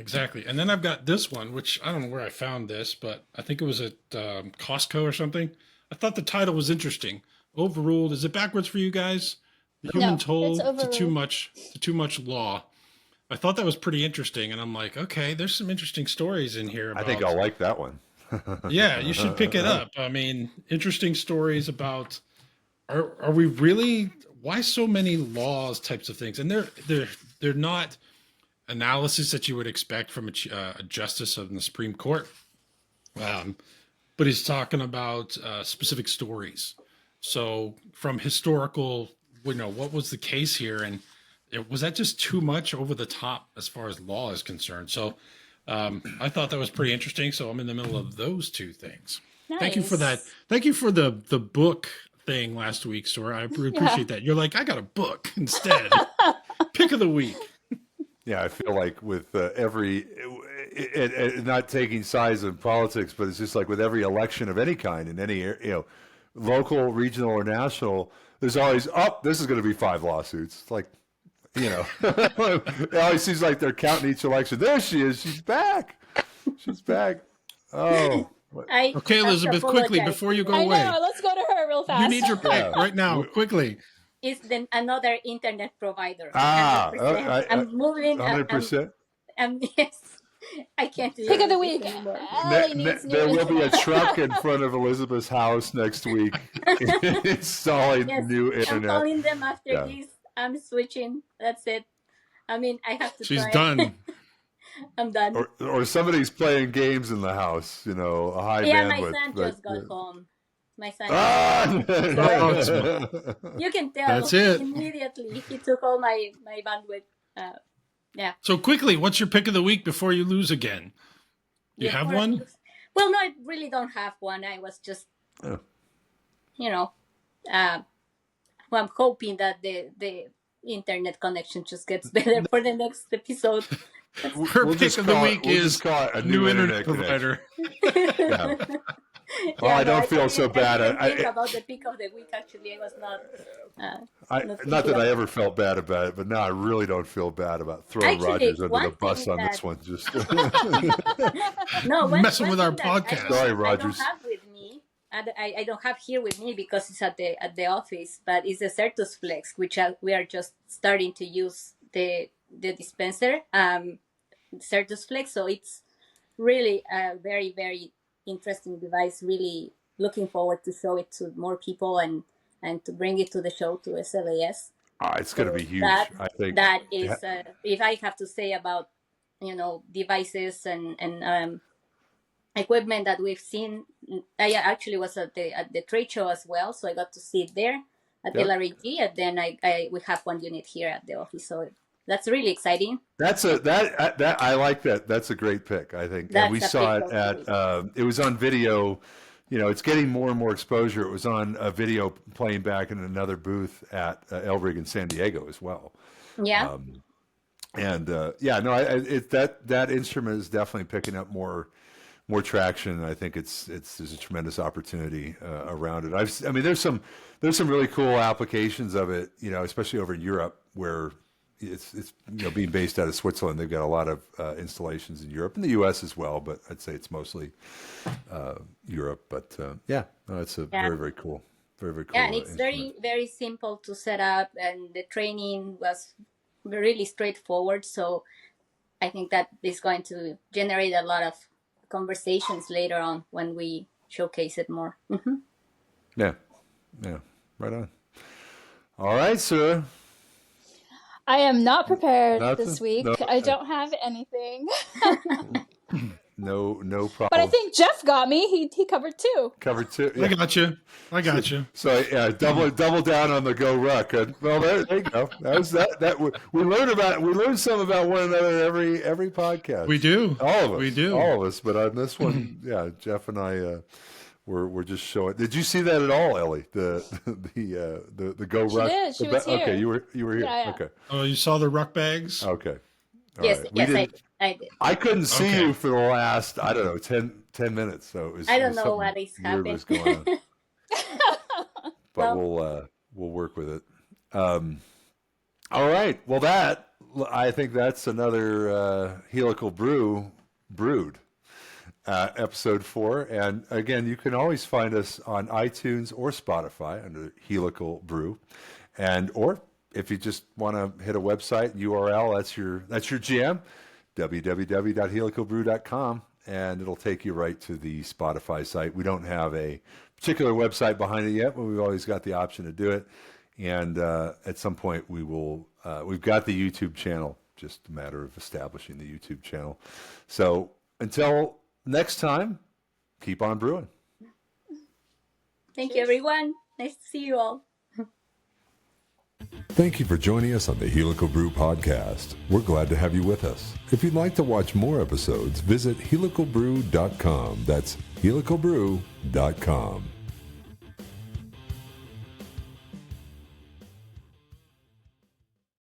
[SPEAKER 5] And then I've got this one, which I don't know where I found this, but I think it was at Costco or something. I thought the title was interesting. Overruled. Is it backwards for you guys? The human toll
[SPEAKER 3] it's
[SPEAKER 5] to too much law. I thought that was pretty interesting, and I'm like, okay, there's some interesting stories in here.
[SPEAKER 2] I think I'll like that one.
[SPEAKER 5] Yeah, you should pick it up. I mean, interesting stories about are we really, why so many laws types of things, and they're not analysis that you would expect from a justice of the Supreme Court, but he's talking about specific stories. So from historical, what was the case here, and was that just too much over the top as far as law is concerned? So I thought that was pretty interesting. So I'm in the middle of those 2 things.
[SPEAKER 3] Nice.
[SPEAKER 5] Thank you for that. Thank you for the book thing last week, Sura. I appreciate that. You're like, I got a book instead. Pick of the week.
[SPEAKER 2] Yeah, I feel like with every, not taking sides in politics, but it's just like with every election of any kind in any, local, regional, or national, there's always, this is going to be 5 lawsuits. It's like, it always seems like they're counting each election. There she is. She's back. She's back. Oh.
[SPEAKER 5] Okay, Elizabeth, quickly, before you go
[SPEAKER 3] I
[SPEAKER 5] away.
[SPEAKER 3] know. Let's go to her real fast.
[SPEAKER 5] You need your pick right now, quickly.
[SPEAKER 4] it's then another internet provider.
[SPEAKER 2] Ah,
[SPEAKER 4] 100%. I'm moving.
[SPEAKER 2] 100%.
[SPEAKER 4] Yes. I can't do
[SPEAKER 3] Pick of the
[SPEAKER 4] this
[SPEAKER 3] week.
[SPEAKER 4] anymore.
[SPEAKER 3] Ellie needs new
[SPEAKER 2] There will be a
[SPEAKER 3] internet.
[SPEAKER 2] truck in front of Elizabeth's house next week installing
[SPEAKER 4] Yes,
[SPEAKER 2] new
[SPEAKER 4] I'm
[SPEAKER 2] internet.
[SPEAKER 4] calling them after
[SPEAKER 2] Yeah.
[SPEAKER 4] this. I'm switching. That's it. I mean, I have to
[SPEAKER 5] She's
[SPEAKER 4] try.
[SPEAKER 5] done.
[SPEAKER 4] I'm done.
[SPEAKER 2] Or somebody's playing games in the house, you know, a high
[SPEAKER 4] Yeah, my
[SPEAKER 2] bandwidth.
[SPEAKER 4] son
[SPEAKER 2] but-
[SPEAKER 4] just got home. My son.
[SPEAKER 2] Ah!
[SPEAKER 4] You can tell.
[SPEAKER 5] That's it.
[SPEAKER 4] Immediately, he took all my bandwidth. Yeah.
[SPEAKER 5] So quickly, what's your pick of the week before you lose again? You
[SPEAKER 4] Yeah,
[SPEAKER 5] have
[SPEAKER 4] for-
[SPEAKER 5] one?
[SPEAKER 4] Well, no, I really don't have one. I was just,
[SPEAKER 2] Oh.
[SPEAKER 4] you know, well, I'm hoping that the internet connection just gets better for the next episode.
[SPEAKER 5] Her
[SPEAKER 2] We'll
[SPEAKER 5] pick
[SPEAKER 2] just
[SPEAKER 5] of the
[SPEAKER 2] call it-
[SPEAKER 5] week
[SPEAKER 2] we'll
[SPEAKER 5] is
[SPEAKER 2] just call it a
[SPEAKER 5] new internet
[SPEAKER 2] connection.
[SPEAKER 5] provider.
[SPEAKER 2] Yeah. Well, I don't feel so bad.
[SPEAKER 4] I didn't
[SPEAKER 2] I-
[SPEAKER 4] think about the pick of the week. Actually, I was not.
[SPEAKER 2] Not that I ever felt bad about it, but now I really don't feel bad about throwing
[SPEAKER 4] Actually,
[SPEAKER 2] Rogers under
[SPEAKER 4] one
[SPEAKER 2] the bus
[SPEAKER 4] thing
[SPEAKER 2] on this
[SPEAKER 4] that-
[SPEAKER 2] one. Just
[SPEAKER 4] No,
[SPEAKER 5] Messing with our
[SPEAKER 4] thing that I
[SPEAKER 5] podcast.
[SPEAKER 2] Sorry,
[SPEAKER 4] don't
[SPEAKER 2] Rogers.
[SPEAKER 4] have with me. I don't have here with me because it's at the office. But it's the Certus Flex, which we are just starting to use the dispenser, Certus Flex. So it's really a very, very interesting device. Really looking forward to show it to more people and to bring it to the show to SLAS.
[SPEAKER 2] it's going to be huge.
[SPEAKER 4] That-
[SPEAKER 2] I think
[SPEAKER 4] That is, if I have to say about devices and equipment that we've seen. I actually was at the trade show as well, so I got to see it there at
[SPEAKER 2] Yep.
[SPEAKER 4] LRAG, and then we have one unit here at the office, so that's really exciting.
[SPEAKER 2] That I like that. That's a great pick. I think, and
[SPEAKER 4] That's
[SPEAKER 2] we
[SPEAKER 4] a
[SPEAKER 2] saw it
[SPEAKER 4] pick
[SPEAKER 2] at.
[SPEAKER 4] of
[SPEAKER 2] It was on video. It's getting more and more exposure. It was on a video playing back in another booth at LRIG in San Diego as well.
[SPEAKER 4] Yeah,
[SPEAKER 2] That instrument is definitely picking up more traction. I think there's a tremendous opportunity around it. I mean, there's some really cool applications of it, especially over in Europe where it's being based out of Switzerland. They've got a lot of installations in Europe and the U.S. as well, but I'd say it's mostly Europe. But it's very, very cool. Very, very cool.
[SPEAKER 4] yeah, and it's
[SPEAKER 2] instrument.
[SPEAKER 4] very, very simple to set up, and the training was really straightforward. So I think that is going to generate a lot of conversations later on when we showcase it more. Mm-hmm.
[SPEAKER 2] Yeah, right on. All right, Sura.
[SPEAKER 3] I am not prepared
[SPEAKER 2] Nothing?
[SPEAKER 3] this week.
[SPEAKER 2] No.
[SPEAKER 3] I don't have anything.
[SPEAKER 2] No problem.
[SPEAKER 3] But I think Jeff got me. He covered two.
[SPEAKER 2] Covered two.
[SPEAKER 5] I got you.
[SPEAKER 2] So double down on the GORUCK. Well, there you go. We learn some about one another every podcast.
[SPEAKER 5] We do.
[SPEAKER 2] All of us.
[SPEAKER 5] We do.
[SPEAKER 2] All of us. But on this one, Jeff and I we're just showing. Did you see that at all, Ellie? The GORUCK.
[SPEAKER 3] She did. She was here.
[SPEAKER 2] Okay, you were here.
[SPEAKER 3] Yeah.
[SPEAKER 2] Okay.
[SPEAKER 5] Oh, you saw the ruck bags?
[SPEAKER 2] Okay. All
[SPEAKER 4] Yes,
[SPEAKER 2] right.
[SPEAKER 4] yes, I did.
[SPEAKER 2] I couldn't see
[SPEAKER 5] Okay.
[SPEAKER 2] you for the last, 10 minutes. So it was,
[SPEAKER 4] I
[SPEAKER 2] it
[SPEAKER 4] don't
[SPEAKER 2] was
[SPEAKER 4] know
[SPEAKER 2] something
[SPEAKER 4] what is
[SPEAKER 2] weird was
[SPEAKER 4] happening.
[SPEAKER 2] going on. But
[SPEAKER 4] Well-
[SPEAKER 2] we'll work with it. All right. Well, I think that's another Helical Brewed, episode 4. And again, you can always find us on iTunes or Spotify under Helical Brew, or if you just want to hit a website URL, that's your jam, www.helicalbrew.com, and it'll take you right to the Spotify site. We don't have a particular website behind it yet, but we've always got the option to do it. And at some point we will. We've got the YouTube channel. Just a matter of establishing the YouTube channel. So until next time, keep on brewing.
[SPEAKER 4] Thank you, everyone. Nice to see you all.
[SPEAKER 6] Thank you for joining us on the Helical Brew podcast. We're glad to have you with us. If you'd like to watch more episodes, visit helicalbrew.com. That's helicalbrew.com.